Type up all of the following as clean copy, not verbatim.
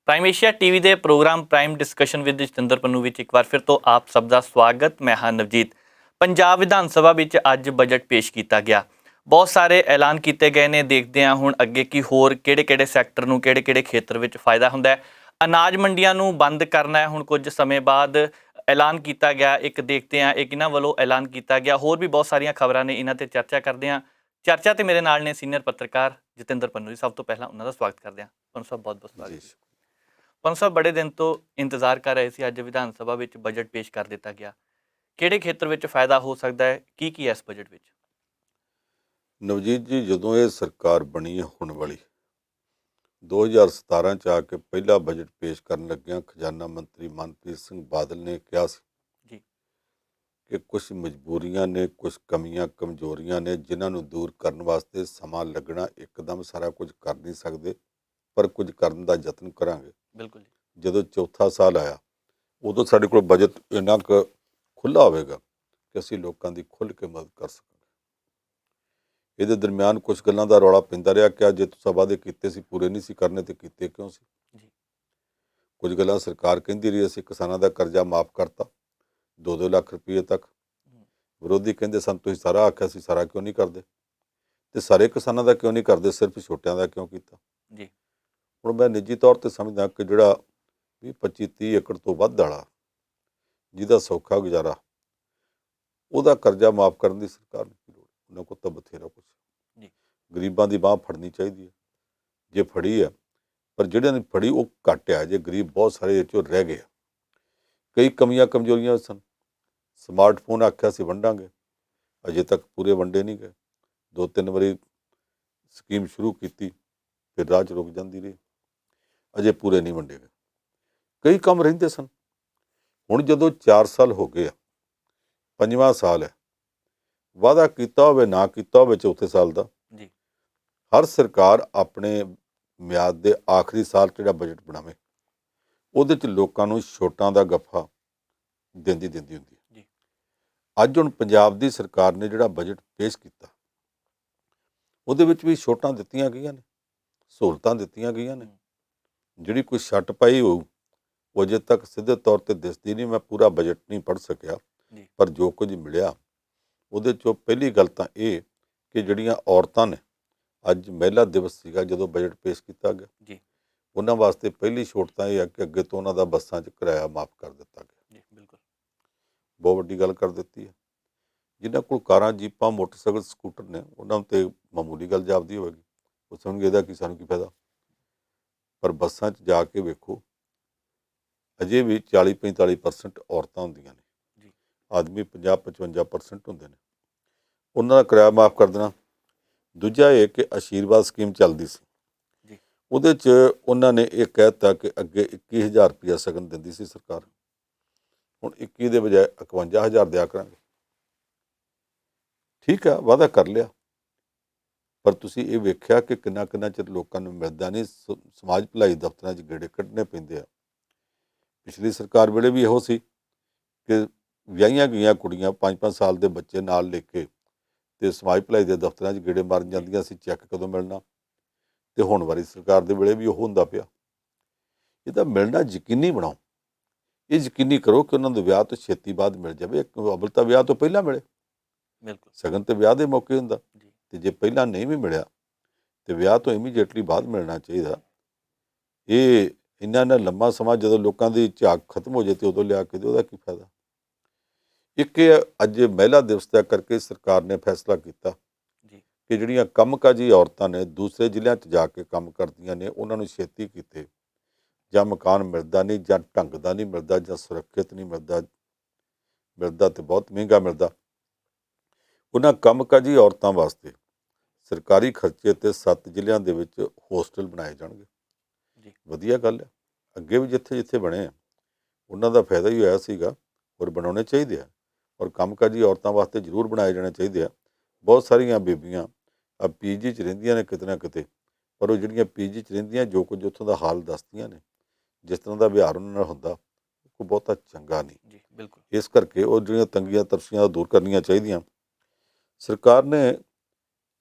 Prime Asia TV ਦੇ program prime discussion with Jatinder Pannu ਵਿੱਚ ਇੱਕ ਵਾਰ ਫਿਰ ਤੋਂ ਆਪ ਸਭ ਦਾ ਸਵਾਗਤ। ਮੈਂ ਹਾਂ ਨਵਜੀਤ। ਪੰਜਾਬ ਵਿਧਾਨ ਸਭਾ ਵਿੱਚ ਅੱਜ ਬਜਟ ਪੇਸ਼ ਕੀਤਾ ਗਿਆ। ਬਹੁਤ ਸਾਰੇ ਐਲਾਨ ਕੀਤੇ ਗਏ ਨੇ। ਦੇਖਦੇ ਹਾਂ ਹੁਣ ਅੱਗੇ ਕੀ ਹੋਰ ਕਿਹੜੇ ਸੈਕਟਰ ਨੂੰ ਕਿਹੜੇ ਖੇਤਰ ਵਿੱਚ ਫਾਇਦਾ ਹੁੰਦਾ ਹੈ। ਅਨਾਜ ਮੰਡੀਆਂ ਨੂੰ ਬੰਦ ਕਰਨਾ ਹੈ ਹੁਣ ਕੁਝ ਸਮੇਂ ਬਾਅਦ ਐਲਾਨ ਕੀਤਾ ਗਿਆ। ਇੱਕ ਦੇਖਦੇ ਹਾਂ ਇਹ ਕਿਹਨਾਂ ਵੱਲੋਂ ਐਲਾਨ ਕੀਤਾ ਗਿਆ। ਹੋਰ ਵੀ ਬਹੁਤ ਸਾਰੀਆਂ ਖਬਰਾਂ ਨੇ, ਇਹਨਾਂ ਤੇ ਚਰਚਾ ਕਰਦੇ ਹਾਂ। ਚਰਚਾ ਤੇ ਮੇਰੇ ਨਾਲ ਨੇ ਸੀਨੀਅਰ ਪੱਤਰਕਾਰ ਜਤਿੰਦਰ ਪੰਨੂ ਜੀ। ਸਭ ਤੋਂ ਪਹਿਲਾਂ ਉਹਨਾਂ ਦਾ ਸਵਾਗਤ ਕਰਦੇ ਹਾਂ। ਪੰਨੂ ਸਾਹਿਬ ਬਹੁਤ ਬਹੁਤ ਸਵਾਗਤ ਜੀ। ਪੰਨੂ ਸਾਹਿਬ, ਬੜੇ ਦਿਨ ਤੋਂ ਇੰਤਜ਼ਾਰ ਕਰ ਰਹੇ ਸੀ, ਅੱਜ ਵਿਧਾਨ ਸਭਾ ਵਿੱਚ ਬਜਟ ਪੇਸ਼ ਕਰ ਦਿੱਤਾ ਗਿਆ। ਕਿਹੜੇ ਖੇਤਰ ਵਿੱਚ ਫਾਇਦਾ ਹੋ ਸਕਦਾ ਹੈ, ਕੀ ਹੈ ਇਸ ਬਜਟ ਵਿੱਚ? ਨਵਜੀਤ ਜੀ, ਜਦੋਂ ਇਹ ਸਰਕਾਰ ਬਣੀ ਹੈ ਹੁਣ ਵਾਲੀ 2017 'ਚ ਆ ਕੇ ਪਹਿਲਾ ਬਜਟ ਪੇਸ਼ ਕਰਨ ਲੱਗਿਆਂ ਖਜ਼ਾਨਾ ਮੰਤਰੀ ਮਨਪ੍ਰੀਤ ਸਿੰਘ ਬਾਦਲ ਨੇ ਕਿਹਾ ਸੀ ਜੀ ਕਿ ਕੁਝ ਮਜਬੂਰੀਆਂ ਨੇ, ਕੁਝ ਕਮੀਆਂ ਕਮਜ਼ੋਰੀਆਂ ਨੇ, ਜਿਨ੍ਹਾਂ ਨੂੰ ਦੂਰ ਕਰਨ ਵਾਸਤੇ ਸਮਾਂ ਲੱਗਣਾ। ਇੱਕਦਮ ਸਾਰਾ ਕੁਝ ਕਰ ਨਹੀਂ ਸਕਦੇ, ਪਰ ਕੁਝ ਕਰਨ ਦਾ ਯਤਨ ਕਰਾਂਗੇ। ਬਿਲਕੁਲ ਜੀ। ਜਦੋਂ ਚੌਥਾ ਸਾਲ ਆਇਆ ਉਦੋਂ ਸਾਡੇ ਕੋਲ ਬਜਟ ਇੰਨਾ ਕੁ ਖੁੱਲ੍ਹਾ ਹੋਵੇਗਾ ਕਿ ਅਸੀਂ ਲੋਕਾਂ ਦੀ ਖੁੱਲ੍ਹ ਕੇ ਮਦਦ ਕਰ ਸਕਾਂਗੇ। ਇਹਦੇ ਦਰਮਿਆਨ ਕੁਝ ਗੱਲਾਂ ਦਾ ਰੌਲਾ ਪੈਂਦਾ ਰਿਹਾ ਕਿ ਜੇ ਤੁਸੀਂ ਵਾਅਦੇ ਕੀਤੇ ਸੀ ਪੂਰੇ ਨਹੀਂ ਸੀ ਕਰਨੇ ਤੇ ਕੀਤੇ ਕਿਉਂ ਸੀ। ਜੀ ਕੁਝ ਗੱਲਾਂ ਸਰਕਾਰ ਕਹਿੰਦੀ ਰਹੀ ਅਸੀਂ ਕਿਸਾਨਾਂ ਦਾ ਕਰਜ਼ਾ ਮਾਫ ਕਰਤਾ 2-2 ਲੱਖ ਰੁਪਏ ਤੱਕ। ਵਿਰੋਧੀ ਕਹਿੰਦੇ ਸਨ ਤੁਸੀਂ ਸਾਰਾ ਆਖਿਆ ਸੀ, ਸਾਰਾ ਕਿਉਂ ਨਹੀਂ ਕਰਦੇ? ਤੇ ਸਾਰੇ ਕਿਸਾਨਾਂ ਦਾ ਕਿਉਂ ਨਹੀਂ ਕਰਦੇ, ਸਿਰਫ ਛੋਟਿਆਂ ਦਾ ਕਿਉਂ ਕੀਤਾ? ਜੀ ਹੁਣ ਮੈਂ ਨਿੱਜੀ ਤੌਰ ਤੇ ਸਮਝਦਾ ਕਿ ਜਿਹੜਾ 20-25-30 ਏਕੜ ਤੋਂ ਵੱਧ ਵਾਲਾ ਜਿਹਦਾ ਸੌਖਾ ਗੁਜ਼ਾਰਾ, ਉਹਦਾ ਕਰਜ਼ਾ ਮਾਫ ਕਰਨ ਦੀ ਸਰਕਾਰ ਨੂੰ ਕੀ ਲੋੜ? ਉਹਨਾਂ ਕੋਲ ਤਾਂ ਬਥੇਰਾ ਕੁਛ। ਜੀ ਗਰੀਬਾਂ ਦੀ ਬਾਂਹ ਫੜਨੀ ਚਾਹੀਦੀ ਹੈ, ਜੇ ਫੜੀ ਹੈ, ਪਰ ਜਿਹੜਿਆਂ ਨੇ ਫੜੀ ਉਹ ਘੱਟ ਆ। ਜੇ ਗਰੀਬ ਬਹੁਤ ਸਾਰੇ ਇਹ 'ਚੋਂ ਰਹਿ ਗਏ ਆ। ਕਈ ਕਮੀਆਂ ਕਮਜ਼ੋਰੀਆਂ ਸਨ। ਸਮਾਰਟਫੋਨ ਆਖਿਆ ਸੀ ਵੰਡਾਂਗੇ, ਅਜੇ ਤੱਕ ਪੂਰੇ ਵੰਡੇ ਨਹੀਂ ਗਏ। 2-3 ਵਾਰੀ ਸਕੀਮ ਸ਼ੁਰੂ ਕੀਤੀ, ਫਿਰ ਰਾਹ 'ਚ ਰੁਕ ਜਾਂਦੀ ਰਹੀ, ਅਜੇ ਪੂਰੇ ਨਹੀਂ ਵੰਡੇ ਗਏ। ਕਈ ਕੰਮ ਰਹਿੰਦੇ ਸਨ। ਹੁਣ ਜਦੋਂ 4 ਸਾਲ ਹੋ ਗਏ ਆ, 5ਵਾਂ ਸਾਲ ਹੈ, ਵਾਅਦਾ ਕੀਤਾ ਹੋਵੇ ਨਾ ਕੀਤਾ ਹੋਵੇ ਚੌਥੇ ਸਾਲ ਦਾ, ਜੀ ਹਰ ਸਰਕਾਰ ਆਪਣੇ ਮਿਆਦ ਦੇ ਆਖਰੀ ਸਾਲ ਜਿਹੜਾ ਬਜਟ ਬਣਾਵੇ ਉਹਦੇ 'ਚ ਲੋਕਾਂ ਨੂੰ ਛੋਟਾਂ ਦਾ ਗੱਫਾ ਦਿੰਦੀ ਹੁੰਦੀ ਹੈ। ਜੀ ਅੱਜ ਹੁਣ ਪੰਜਾਬ ਦੀ ਸਰਕਾਰ ਨੇ ਜਿਹੜਾ ਬਜਟ ਪੇਸ਼ ਕੀਤਾ ਉਹਦੇ ਵਿੱਚ ਵੀ ਛੋਟਾਂ ਦਿੱਤੀਆਂ ਗਈਆਂ ਨੇ, ਸਹੂਲਤਾਂ ਦਿੱਤੀਆਂ ਗਈਆਂ ਨੇ। ਜਿਹੜੀ ਕੋਈ ਛੱਟ ਪਾਈ ਹੋਊ ਉਹ ਅਜੇ ਤੱਕ ਸਿੱਧੇ ਤੌਰ 'ਤੇ ਦਿਸਦੀ ਨਹੀਂ। ਮੈਂ ਪੂਰਾ ਬਜਟ ਨਹੀਂ ਪੜ੍ਹ ਸਕਿਆ, ਜੀ ਪਰ ਜੋ ਕੁਝ ਮਿਲਿਆ ਉਹਦੇ 'ਚੋਂ ਪਹਿਲੀ ਗੱਲ ਤਾਂ ਇਹ ਕਿ ਜਿਹੜੀਆਂ ਔਰਤਾਂ ਨੇ, ਅੱਜ ਮਹਿਲਾ ਦਿਵਸ ਸੀਗਾ ਜਦੋਂ ਬਜਟ ਪੇਸ਼ ਕੀਤਾ ਗਿਆ, ਜੀ ਉਹਨਾਂ ਵਾਸਤੇ ਪਹਿਲੀ ਛੋਟ ਤਾਂ ਇਹ ਹੈ ਕਿ ਅੱਗੇ ਤੋਂ ਉਹਨਾਂ ਦਾ ਬੱਸਾਂ 'ਚ ਕਿਰਾਇਆ ਮਾਫ ਕਰ ਦਿੱਤਾ ਗਿਆ। ਜੀ ਬਿਲਕੁਲ ਬਹੁਤ ਵੱਡੀ ਗੱਲ ਕਰ ਦਿੱਤੀ ਹੈ। ਜਿਨ੍ਹਾਂ ਕੋਲ ਕਾਰਾਂ, ਜੀਪਾਂ, ਮੋਟਰਸਾਈਕਲ, ਸਕੂਟਰ ਨੇ, ਉਹਨਾਂ ਨੂੰ ਤੇ ਮਾਮੂਲੀ ਗੱਲ ਜਾਪਦੀ ਹੋਵੇਗੀ। ਉਹ ਸਮਝਣਗੇ ਇਹਦਾ ਕੀ, ਸਾਨੂੰ ਕੀ ਫਾਇਦਾ। ਪਰ ਬੱਸਾਂ 'ਚ ਜਾ ਕੇ ਵੇਖੋ, ਅਜੇ ਵੀ 40-45% ਔਰਤਾਂ ਹੁੰਦੀਆਂ ਨੇ, ਜੀ ਆਦਮੀ 50-55% ਹੁੰਦੇ ਨੇ। ਉਹਨਾਂ ਦਾ ਕਿਰਾਇਆ ਮਾਫ ਕਰ ਦੇਣਾ। ਦੂਜਾ ਇਹ ਕਿ ਆਸ਼ੀਰਵਾਦ ਸਕੀਮ ਚੱਲਦੀ ਸੀ, ਜੀ ਉਹਦੇ 'ਚ ਉਹਨਾਂ ਨੇ ਇਹ ਕਹਿ ਦਿੱਤਾ ਕਿ ਅੱਗੇ 21,000 ਰੁਪਇਆ ਸ਼ਗਨ ਦਿੰਦੀ ਸੀ ਸਰਕਾਰ, ਹੁਣ 21 ਦੇ ਬਜਾਏ 51,000 ਦਿਆ ਕਰਾਂਗੇ। ਠੀਕ ਆ, ਵਾਅਦਾ ਕਰ ਲਿਆ, ਪਰ ਤੁਸੀਂ ਇਹ ਵੇਖਿਆ ਕਿ ਕਿੰਨਾ ਚਿਰ ਲੋਕਾਂ ਨੂੰ ਮਿਲਦਾ ਨਹੀਂ। ਸਮਾਜ ਭਲਾਈ ਦਫ਼ਤਰਾਂ 'ਚ ਗੇੜੇ ਕੱਢਣੇ ਪੈਂਦੇ ਆ। ਪਿਛਲੀ ਸਰਕਾਰ ਵੇਲੇ ਵੀ ਇਹੋ ਸੀ ਕਿ ਵਿਆਹੀਆਂ ਗਈਆਂ ਕੁੜੀਆਂ 5-5 ਸਾਲ ਦੇ ਬੱਚੇ ਨਾਲ ਲੈ ਕੇ ਤੇ ਸਮਾਜ ਭਲਾਈ ਦੇ ਦਫ਼ਤਰਾਂ 'ਚ ਗੇੜੇ ਮਾਰਨ ਜਾਂਦੀਆਂ ਸੀ, ਚੈੱਕ ਕਦੋਂ ਮਿਲਣਾ। ਤੇ ਹੁਣ ਵਾਲੀ ਸਰਕਾਰ ਦੇ ਵੇਲੇ ਵੀ ਉਹ ਹੁੰਦਾ ਪਿਆ। ਇਹਦਾ ਮਿਲਣਾ ਯਕੀਨੀ ਬਣਾਓ। ਇਹ ਯਕੀਨੀ ਕਰੋ ਕਿ ਉਹਨਾਂ ਦੇ ਵਿਆਹ ਤੋਂ ਛੇਤੀ ਬਾਅਦ ਮਿਲ ਜਾਵੇ। ਅਵਲ ਤਾਂ ਵਿਆਹ ਤੋਂ ਪਹਿਲਾਂ ਮਿਲੇ। ਬਿਲਕੁਲ ਸ਼ਗਨ ਤੇ ਵਿਆਹ ਦੇ ਮੌਕੇ ਹੁੰਦਾ, ਜੀ ਤੇ ਜੇ ਪਹਿਲਾਂ ਨਹੀਂ ਵੀ ਮਿਲਿਆ ਤੇ ਵਿਆਹ ਤੋਂ ਇਮੀਡੀਏਟਲੀ ਬਾਅਦ ਮਿਲਣਾ ਚਾਹੀਦਾ। ਇਹ ਇੰਨਾ ਲੰਮਾ ਸਮਾਂ ਜਦੋਂ ਲੋਕਾਂ ਦੀ ਝਾਕ ਖਤਮ ਹੋ ਜਾਏ ਤੇ ਉਦੋਂ ਲਿਆ ਕੇ ਦਿਓ, ਉਹਦਾ ਕੀ ਫਾਇਦਾ। ਇੱਕ ਅੱਜ ਮਹਿਲਾ ਦਿਵਸ ਦਾ ਕਰਕੇ ਸਰਕਾਰ ਨੇ ਫੈਸਲਾ ਕੀਤਾ ਜੀ ਕਿ ਜਿਹੜੀਆਂ ਕੰਮਕਾਜੀ ਔਰਤਾਂ ਨੇ, ਦੂਸਰੇ ਜ਼ਿਲ੍ਹਿਆਂ 'ਚ ਜਾ ਕੇ ਕੰਮ ਕਰਦੀਆਂ ਨੇ, ਉਹਨਾਂ ਨੂੰ ਛੇਤੀ ਕੀਤੇ ਜਾਂ ਮਕਾਨ ਮਿਲਦਾ ਨਹੀਂ, ਜਾਂ ਢੰਗ ਦਾ ਨਹੀਂ ਮਿਲਦਾ, ਜਾਂ ਸੁਰੱਖਿਅਤ ਨਹੀਂ ਮਿਲਦਾ ਤੇ ਬਹੁਤ ਮਹਿੰਗਾ ਮਿਲਦਾ। ਉਹਨਾਂ ਕੰਮਕਾਜੀ ਔਰਤਾਂ ਵਾਸਤੇ ਸਰਕਾਰੀ ਖਰਚੇ 'ਤੇ 7 ਜ਼ਿਲ੍ਹਿਆਂ ਦੇ ਵਿੱਚ ਹੋਸਟਲ ਬਣਾਏ ਜਾਣਗੇ। ਜੀ ਵਧੀਆ ਗੱਲ ਹੈ। ਅੱਗੇ ਵੀ ਜਿੱਥੇ ਬਣੇ ਆ ਉਹਨਾਂ ਦਾ ਫਾਇਦਾ ਹੀ ਹੋਇਆ ਸੀਗਾ, ਔਰ ਬਣਾਉਣੇ ਚਾਹੀਦੇ ਆ। ਔਰ ਕੰਮਕਾਜੀ ਔਰਤਾਂ ਵਾਸਤੇ ਜ਼ਰੂਰ ਬਣਾਏ ਜਾਣੇ ਚਾਹੀਦੇ ਆ। ਬਹੁਤ ਸਾਰੀਆਂ ਬੀਬੀਆਂ PG 'ਚ ਰਹਿੰਦੀਆਂ ਨੇ ਕਿਤੇ ਨਾ ਕਿਤੇ, ਪਰ ਉਹ ਜਿਹੜੀਆਂ PG 'ਚ ਰਹਿੰਦੀਆਂ, ਜੋ ਕੁਝ ਉੱਥੋਂ ਦਾ ਹਾਲ ਦੱਸਦੀਆਂ ਨੇ, ਜਿਸ ਤਰ੍ਹਾਂ ਦਾ ਵਿਹਾਰ ਉਹਨਾਂ ਨਾਲ ਹੁੰਦਾ, ਉਹ ਬਹੁਤਾ ਚੰਗਾ ਨਹੀਂ। ਜੀ ਬਿਲਕੁਲ ਇਸ ਕਰਕੇ ਉਹ ਜਿਹੜੀਆਂ ਤੰਗੀਆਂ ਤਰਸੀਆਂ ਦੂਰ ਕਰਨੀਆਂ ਚਾਹੀਦੀਆਂ। ਸਰਕਾਰ ਨੇ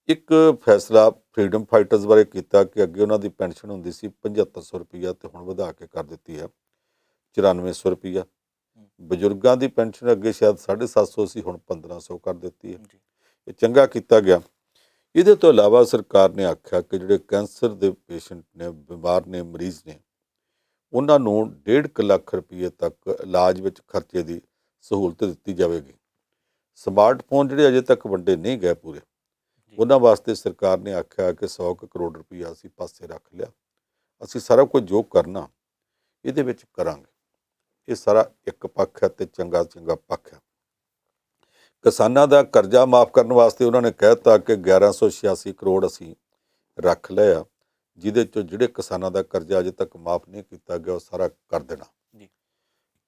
ਇੱਕ ਫੈਸਲਾ ਫਰੀडम ਫਾਈਟਰਸ ਬਾਰੇ ਕੀਤਾ ਕਿ ਅੱਗੇ ਉਹਨਾਂ ਦੀ ਪੈਨਸ਼ਨ ਹੁੰਦੀ ਸੀ 7500 ਰੁਪਈਆ ਤੇ ਹੁਣ ਵਧਾ ਕੇ ਕਰ ਦਿੱਤੀ ਹੈ 9400 ਰੁਪਈਆ। ਬਜ਼ੁਰਗਾਂ ਦੀ ਪੈਨਸ਼ਨ ਅੱਗੇ ਸ਼ਾਇਦ 750 ਸੀ, ਹੁਣ 1500 ਕਰ ਦਿੱਤੀ ਹੈ। ਇਹ ਚੰਗਾ ਕੀਤਾ ਗਿਆ। ਇਹਦੇ ਤੋਂ ਇਲਾਵਾ ਸਰਕਾਰ ਨੇ ਆਖਿਆ ਕਿ ਜਿਹੜੇ ਕੈਂਸਰ ਦੇ ਪੇਸ਼ੈਂਟ ਨੇ, ਬਿਮਾਰ ਨੇ, ਮਰੀਜ਼ ਨੇ, ਉਹਨਾਂ ਨੂੰ 1.5 ਲੱਖ ਰੁਪਏ ਤੱਕ ਇਲਾਜ ਵਿੱਚ ਖਰਚੇ ਦੀ ਸਹੂਲਤ ਦਿੱਤੀ ਜਾਵੇਗੀ। ਸਮਾਰਟਫੋਨ ਜਿਹੜੇ ਅਜੇ ਤੱਕ ਵੰਡੇ ਨਹੀਂ ਗਏ ਪੂਰੇ, ਉਹਨਾਂ ਵਾਸਤੇ ਸਰਕਾਰ ਨੇ ਆਖਿਆ ਕਿ 100 ਕਰੋੜ ਰੁਪਈਆ ਅਸੀਂ ਪਾਸੇ ਰੱਖ ਲਿਆ, ਅਸੀਂ ਸਾਰਾ ਕੁਝ ਜੋ ਕਰਨਾ ਇਹਦੇ ਵਿੱਚ ਕਰਾਂਗੇ। ਇਹ ਸਾਰਾ ਇੱਕ ਪੱਖ ਹੈ ਤੇ ਚੰਗਾ ਪੱਖ ਹੈ। ਕਿਸਾਨਾਂ ਦਾ ਕਰਜ਼ਾ ਮਾਫ ਕਰਨ ਵਾਸਤੇ ਉਹਨਾਂ ਨੇ ਕਹਿ ਦਿੱਤਾ ਕਿ 1186 ਕਰੋੜ ਅਸੀਂ ਰੱਖ ਲਿਆ, ਜਿਹਦੇ 'ਚੋਂ ਜਿਹੜੇ ਕਿਸਾਨਾਂ ਦਾ ਕਰਜ਼ਾ ਅਜੇ ਤੱਕ ਮਾਫ ਨਹੀਂ ਕੀਤਾ ਗਿਆ ਉਹ ਸਾਰਾ ਕਰ ਦੇਣਾ।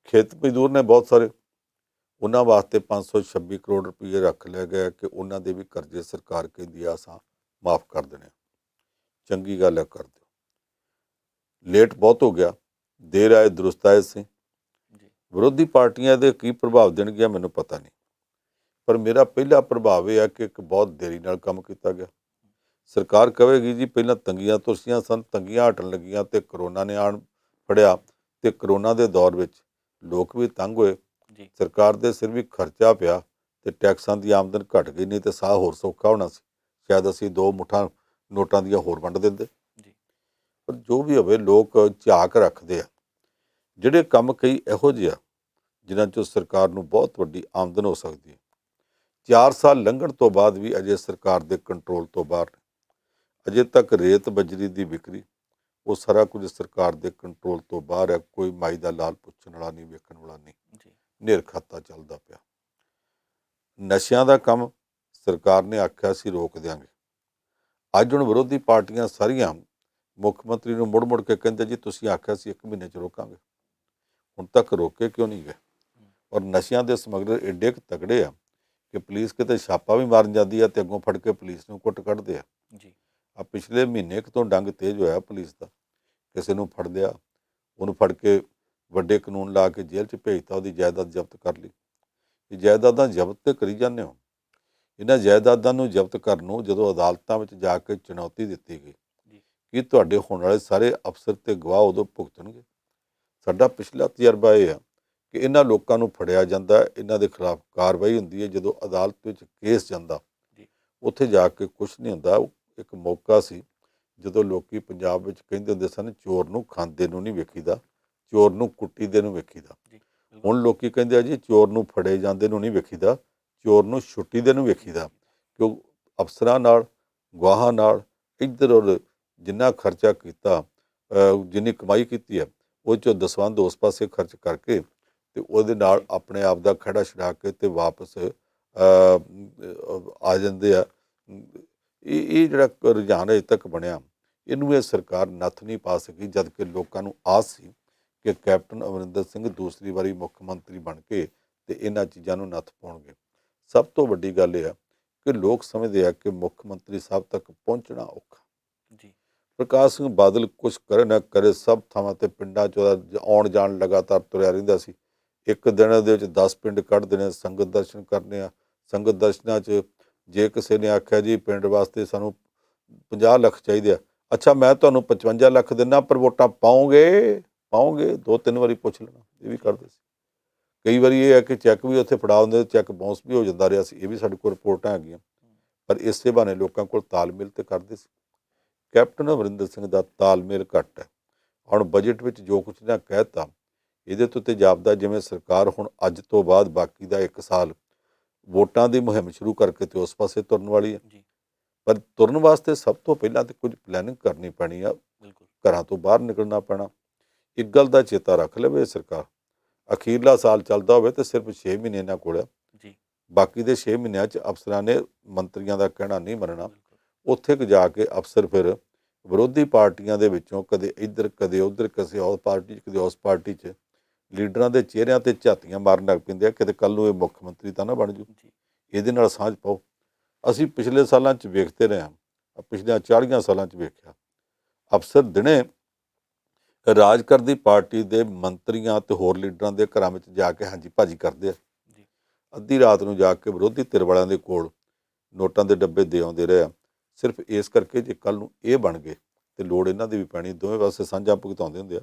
ਖੇਤ ਮਜ਼ਦੂਰ ਨੇ ਬਹੁਤ ਸਾਰੇ, ਉਹਨਾਂ ਵਾਸਤੇ 526 ਕਰੋੜ ਰੁਪਏ ਰੱਖ ਲਿਆ ਗਿਆ ਕਿ ਉਹਨਾਂ ਦੇ ਵੀ ਕਰਜ਼ੇ ਸਰਕਾਰ ਕਹਿੰਦੀ ਆ ਅਸਾਂ ਮਾਫ ਕਰ ਦੇਣੇ। ਚੰਗੀ ਗੱਲ ਹੈ, ਕਰ ਦਿਓ। ਲੇਟ ਬਹੁਤ ਹੋ ਗਿਆ, ਦੇਰ ਆਏ ਦਰੁਸਤ ਆਏ ਸੀ। ਵਿਰੋਧੀ ਪਾਰਟੀਆਂ ਦੇ ਕੀ ਪ੍ਰਭਾਵ ਦੇਣਗੀਆਂ ਮੈਨੂੰ ਪਤਾ ਨਹੀਂ, ਪਰ ਮੇਰਾ ਪਹਿਲਾ ਪ੍ਰਭਾਵ ਇਹ ਹੈ ਕਿ ਇੱਕ ਬਹੁਤ ਦੇਰੀ ਨਾਲ ਕੰਮ ਕੀਤਾ ਗਿਆ। ਸਰਕਾਰ ਕਹੇਗੀ ਜੀ ਪਹਿਲਾਂ ਤੰਗੀਆਂ ਤੁਰਸੀਆਂ ਸਨ, ਤੰਗੀਆਂ ਹਟਣ ਲੱਗੀਆਂ ਤੇ ਕਰੋਨਾ ਨੇ ਆਣ ਫੜਿਆ ਤੇ ਕਰੋਨਾ ਦੇ ਦੌਰ ਵਿੱਚ ਲੋਕ ਵੀ ਤੰਗ ਹੋਏ, ਸਰਕਾਰ ਦੇ ਸਿਰ ਵੀ ਖਰਚਾ ਪਿਆ ਤੇ ਟੈਕਸਾਂ ਦੀ ਆਮਦਨ ਘਟ ਗਈ, ਨਹੀਂ ਤੇ ਸਾਹ ਹੋਰ ਸੌਖਾ ਹੋਣਾ ਸੀ। ਸ਼ਾਇਦ ਅਸੀਂ 2 ਮੁੱਠਾਂ ਨੋਟਾਂ ਦੀਆਂ ਹੋਰ ਵੰਡ ਦਿੰਦੇ। ਪਰ ਜੋ ਵੀ ਹੋਵੇ, ਲੋਕ ਝਾਕ ਰੱਖਦੇ ਆ। ਜਿਹੜੇ ਕੰਮ ਕਈ ਇਹੋ ਜਿਹੇ ਆ ਜਿਨ੍ਹਾਂ 'ਚੋਂ ਸਰਕਾਰ ਨੂੰ ਬਹੁਤ ਵੱਡੀ ਆਮਦਨ ਹੋ ਸਕਦੀ ਹੈ, 4 ਸਾਲ ਲੰਘਣ ਤੋਂ ਬਾਅਦ ਵੀ ਅਜੇ ਸਰਕਾਰ ਦੇ ਕੰਟਰੋਲ ਤੋਂ ਬਾਹਰ ਨੇ। ਅਜੇ ਤੱਕ ਰੇਤ ਬਜਰੀ ਦੀ ਵਿਕਰੀ, ਉਹ ਸਾਰਾ ਕੁਝ ਸਰਕਾਰ ਦੇ ਕੰਟਰੋਲ ਤੋਂ ਬਾਹਰ ਹੈ। ਕੋਈ ਮਾਈ ਦਾ ਲਾਲ ਪੁੱਛਣ ਵਾਲਾ ਨਹੀਂ, ਵੇਖਣ ਵਾਲਾ ਨਹੀਂ, ਨੇਰ ਖਾਤਾ ਚੱਲਦਾ ਪਿਆ। ਨਸ਼ਿਆਂ ਦਾ ਕੰਮ ਸਰਕਾਰ ਨੇ ਆਖਿਆ ਸੀ ਰੋਕ ਦਿਆਂਗੇ। ਅੱਜ ਹੁਣ ਵਿਰੋਧੀ ਪਾਰਟੀਆਂ ਸਾਰੀਆਂ ਮੁੱਖ ਮੰਤਰੀ ਨੂੰ ਮੁੜ ਮੁੜ ਕੇ ਕਹਿੰਦੇ ਜੀ ਤੁਸੀਂ ਆਖਿਆ ਸੀ 1 ਮਹੀਨੇ 'ਚ ਰੋਕਾਂਗੇ, ਹੁਣ ਤੱਕ ਰੋਕੇ ਕਿਉਂ ਨਹੀਂ ਗਏ? ਔਰ ਨਸ਼ਿਆਂ ਦੇ ਸਮਗਲਰ ਏਡੇ ਕੁ ਤਗੜੇ ਆ ਕਿ ਪੁਲਿਸ ਕਿਤੇ ਛਾਪਾ ਵੀ ਮਾਰਨ ਜਾਂਦੀ ਆ ਤੇ ਅੱਗੋਂ ਫੜ ਕੇ ਪੁਲਿਸ ਨੂੰ ਕੁੱਟ ਕੱਢਦੇ ਆ। ਆ ਪਿਛਲੇ ਮਹੀਨੇ ਕੁ ਤੋਂ ਡੰਗ ਤੇਜ਼ ਹੋਇਆ ਪੁਲਿਸ ਦਾ। ਕਿਸੇ ਨੂੰ ਫੜ ਲਿਆ, ਉਹਨੂੰ ਫੜ ਕੇ ਵੱਡੇ ਕਾਨੂੰਨ ਲਾ ਕੇ ਜੇਲ੍ਹ 'ਚ ਭੇਜਤਾ, ਉਹਦੀ ਜਾਇਦਾਦ ਜ਼ਬਤ ਕਰ ਲਈ। ਇਹ ਜਾਇਦਾਦਾਂ ਜ਼ਬਤ ਤੇ ਕਰੀ ਜਾਂਦੇ ਹੋ। ਇਹਨਾਂ ਜਾਇਦਾਦਾਂ ਨੂੰ ਜ਼ਬਤ ਕਰਨ ਨੂੰ ਜਦੋਂ ਅਦਾਲਤਾਂ ਵਿੱਚ ਜਾ ਕੇ ਚੁਣੌਤੀ ਦਿੱਤੀ ਗਈ ਕਿ ਤੁਹਾਡੇ ਹੋਣ ਵਾਲੇ ਸਾਰੇ ਅਫਸਰ ਤੇ ਗਵਾਹ ਉਦੋਂ ਭੁਗਤਣਗੇ। ਸਾਡਾ ਪਿਛਲਾ ਤਜਰਬਾ ਇਹ ਆ ਕਿ ਇਹਨਾਂ ਲੋਕਾਂ ਨੂੰ ਫੜਿਆ ਜਾਂਦਾ, ਇਹਨਾਂ ਦੇ ਖਿਲਾਫ ਕਾਰਵਾਈ ਹੁੰਦੀ ਹੈ, ਜਦੋਂ ਅਦਾਲਤ ਵਿੱਚ ਕੇਸ ਜਾਂਦਾ ਉੱਥੇ ਜਾ ਕੇ ਕੁਛ ਨਹੀਂ ਹੁੰਦਾ। ਇੱਕ ਮੌਕਾ ਸੀ ਜਦੋਂ ਲੋਕੀ ਪੰਜਾਬ ਵਿੱਚ ਕਹਿੰਦੇ ਹੁੰਦੇ ਸਨ ਚੋਰ ਨੂੰ ਖਾਂਦੇ ਨੂੰ ਨਹੀਂ ਵੇਖੀਦਾ, ਚੋਰ ਨੂੰ ਕੁੱਟੀਦੇ ਨੂੰ ਵੇਖੀਦਾ। ਹੁਣ ਲੋਕੀ ਕਹਿੰਦੇ ਆ ਜੀ ਚੋਰ ਨੂੰ ਫੜੇ ਜਾਂਦੇ ਨੂੰ ਨਹੀਂ ਵੇਖੀਦਾ, ਚੋਰ ਨੂੰ ਛੁੱਟੀਦੇ ਨੂੰ ਵੇਖੀਦਾ। ਕਿਉਂ? ਅਫਸਰਾਂ ਨਾਲ, ਗਵਾਹਾਂ ਨਾਲ, ਇੱਧਰ ਔਰ ਜਿੰਨਾ ਖਰਚਾ ਕੀਤਾ, ਜਿੰਨੀ ਕਮਾਈ ਕੀਤੀ ਹੈ ਉਹ 'ਚੋਂ ਦਸਵੰਧ ਉਸ ਪਾਸੇ ਖਰਚ ਕਰਕੇ ਤੇ ਉਹਦੇ ਨਾਲ ਆਪਣੇ ਆਪ ਦਾ ਖੜਾ ਛਡਾ ਕੇ ਤੇ ਵਾਪਸ ਆ ਜਾਂਦੇ ਆ। ਇਹ ਜਿਹੜਾ ਰੁਝਾਨ ਅਜੇ ਤੱਕ ਬਣਿਆ, ਇਹਨੂੰ ਇਹ ਸਰਕਾਰ ਨੱਥ ਨਹੀਂ ਪਾ ਸਕੀ, ਜਦ ਕਿ ਲੋਕਾਂ ਨੂੰ ਆਸ ਸੀ ਕਿ ਕੈਪਟਨ ਅਮਰਿੰਦਰ ਸਿੰਘ ਦੂਸਰੀ ਵਾਰੀ ਮੁੱਖ ਮੰਤਰੀ ਬਣ ਕੇ ਤੇ ਇਹਨਾਂ ਚੀਜ਼ਾਂ ਨੂੰ ਨੱਥ ਪਾਉਣਗੇ। ਸਭ ਤੋਂ ਵੱਡੀ ਗੱਲ ਇਹ ਆ ਕਿ ਲੋਕ ਸਮਝਦੇ ਆ ਕਿ ਮੁੱਖ ਮੰਤਰੀ ਸਾਹਿਬ ਤੱਕ ਪਹੁੰਚਣਾ ਔਖਾ। ਪ੍ਰਕਾਸ਼ ਸਿੰਘ ਬਾਦਲ ਕੁਛ ਕਰੇ ਨਾ ਕਰੇ, ਸਭ ਥਾਵਾਂ ਤੇ ਪਿੰਡਾਂ 'ਚ ਆਉਣ ਜਾਣ ਲਗਾਤਾਰ ਤੁਰਿਆ ਰਹਿੰਦਾ ਸੀ। ਇੱਕ ਦਿਨ ਦੇ ਵਿੱਚ 10 ਪਿੰਡ ਕੱਢ ਦੇਣੇ, ਸੰਗਤ ਦਰਸ਼ਨ ਕਰਨੇ ਆ। ਸੰਗਤ ਦਰਸ਼ਨਾਂ 'ਚ ਜੇ ਕਿਸੇ ਨੇ ਆਖਿਆ ਜੀ ਪਿੰਡ ਵਾਸਤੇ ਸਾਨੂੰ 50 ਲੱਖ ਚਾਹੀਦੇ ਆ, ਅੱਛਾ ਮੈਂ ਤੁਹਾਨੂੰ 55 ਲੱਖ ਦਿੰਦਾ, ਪਰ ਵੋਟਾਂ ਪਾਓਗੇ 2-3 ਵਾਰੀ ਪੁੱਛ ਲੈਣਾ। ਇਹ ਵੀ ਕਰਦੇ ਸੀ। ਕਈ ਵਾਰੀ ਇਹ ਹੈ ਕਿ ਚੈੱਕ ਵੀ ਉੱਥੇ ਫੜਾ ਹੁੰਦੇ, ਚੈੱਕ ਬਾਉਂਸ ਵੀ ਹੋ ਜਾਂਦਾ ਰਿਹਾ ਸੀ। ਇਹ ਵੀ ਸਾਡੇ ਕੋਲ ਰਿਪੋਰਟਾਂ ਹੈਗੀਆਂ। ਪਰ ਇਸੇ ਬਹਾਨੇ ਲੋਕਾਂ ਕੋਲ ਤਾਲਮੇਲ ਤੇ ਕਰਦੇ ਸੀ। ਕੈਪਟਨ ਅਮਰਿੰਦਰ ਸਿੰਘ ਦਾ ਤਾਲਮੇਲ ਘੱਟ ਹੈ। ਹੁਣ ਬਜਟ ਵਿੱਚ ਜੋ ਕੁਛ ਨਾ ਕਹਿ ਦਿੱਤਾ, ਇਹਦੇ ਤੋਂ ਤੇ ਜਾਪਦਾ ਜਿਵੇਂ ਸਰਕਾਰ ਹੁਣ ਅੱਜ ਤੋਂ ਬਾਅਦ ਬਾਕੀ ਦਾ 1 ਸਾਲ ਵੋਟਾਂ ਦੀ ਮੁਹਿੰਮ ਸ਼ੁਰੂ ਕਰਕੇ ਤੇ ਉਸ ਪਾਸੇ ਤੁਰਨ ਵਾਲੀ ਹੈ। ਪਰ ਤੁਰਨ ਵਾਸਤੇ ਸਭ ਤੋਂ ਪਹਿਲਾਂ ਤੇ ਕੁਝ ਪਲੈਨਿੰਗ ਕਰਨੀ ਪੈਣੀ ਆ, ਘਰਾਂ ਤੋਂ ਬਾਹਰ ਨਿਕਲਣਾ ਪੈਣਾ। ਇੱਕ ਗੱਲ ਦਾ ਚੇਤਾ ਰੱਖ ਲਵੇ ਸਰਕਾਰ, ਅਖੀਰਲਾ ਸਾਲ ਚੱਲਦਾ ਹੋਵੇ ਤੇ ਸਿਰਫ 6 ਮਹੀਨੇ ਇਹਨਾਂ ਕੋਲ ਆ। ਬਾਕੀ ਦੇ 6 ਮਹੀਨਿਆਂ 'ਚ ਅਫਸਰਾਂ ਨੇ ਮੰਤਰੀਆਂ ਦਾ ਕਹਿਣਾ ਨਹੀਂ ਮੰਨਣਾ। ਉੱਥੇ ਜਾ ਕੇ ਅਫਸਰ ਫਿਰ ਵਿਰੋਧੀ ਪਾਰਟੀਆਂ ਦੇ ਵਿੱਚੋਂ ਕਦੇ ਇੱਧਰ ਕਦੇ ਉੱਧਰ, ਕਿਸੇ ਉਸ ਪਾਰਟੀ 'ਚ ਕਦੇ ਉਸ ਪਾਰਟੀ 'ਚ ਲੀਡਰਾਂ ਦੇ ਚਿਹਰਿਆਂ ਤੇ ਝਾਤੀਆਂ ਮਾਰਨ ਲੱਗ ਪੈਂਦੇ ਆ। ਕਿਤੇ ਕੱਲ੍ਹ ਨੂੰ ਇਹ ਮੁੱਖ ਮੰਤਰੀ ਤਾਂ ਨਾ ਬਣ ਜੂ। ਇਹਦੇ ਨਾਲ ਸਾਂਝ ਪਾਓ। ਅਸੀਂ ਪਿਛਲੇ ਸਾਲਾਂ 'ਚ ਵੇਖਦੇ ਰਹੇ ਹਾਂ, ਪਿਛਲੇ 40 ਸਾਲਾਂ 'ਚ ਵੇਖਿਆ ਅਫਸਰ ਦਿਨੇ ਰਾਜ ਕਰਦੀ ਪਾਰਟੀ ਦੇ ਮੰਤਰੀਆਂ ਤੇ ਹੋਰ ਲੀਡਰਾਂ ਦੇ ਘਰਾਂ ਵਿੱਚ ਜਾ ਕੇ ਹਾਂਜੀ ਭਾਜੀ ਕਰਦੇ ਆ। ਅੱਧੀ ਰਾਤ ਨੂੰ ਜਾ ਕੇ ਵਿਰੋਧੀ ਧਿਰ ਵਾਲਿਆਂ ਦੇ ਕੋਲ ਨੋਟਾਂ ਦੇ ਡੱਬੇ ਦੇ ਆਉਂਦੇ ਰਹੇ ਆ ਸਿਰਫ ਇਸ ਕਰਕੇ ਜੇ ਕੱਲ੍ਹ ਨੂੰ ਇਹ ਬਣ ਗਏ ਤੇ ਲੋੜ ਇਹਨਾਂ ਦੀ ਵੀ ਪੈਣੀ, ਦੋਵੇਂ ਪਾਸੇ ਸਾਂਝਾ ਭੁਗਤਾਉਂਦੇ ਹੁੰਦੇ ਆ।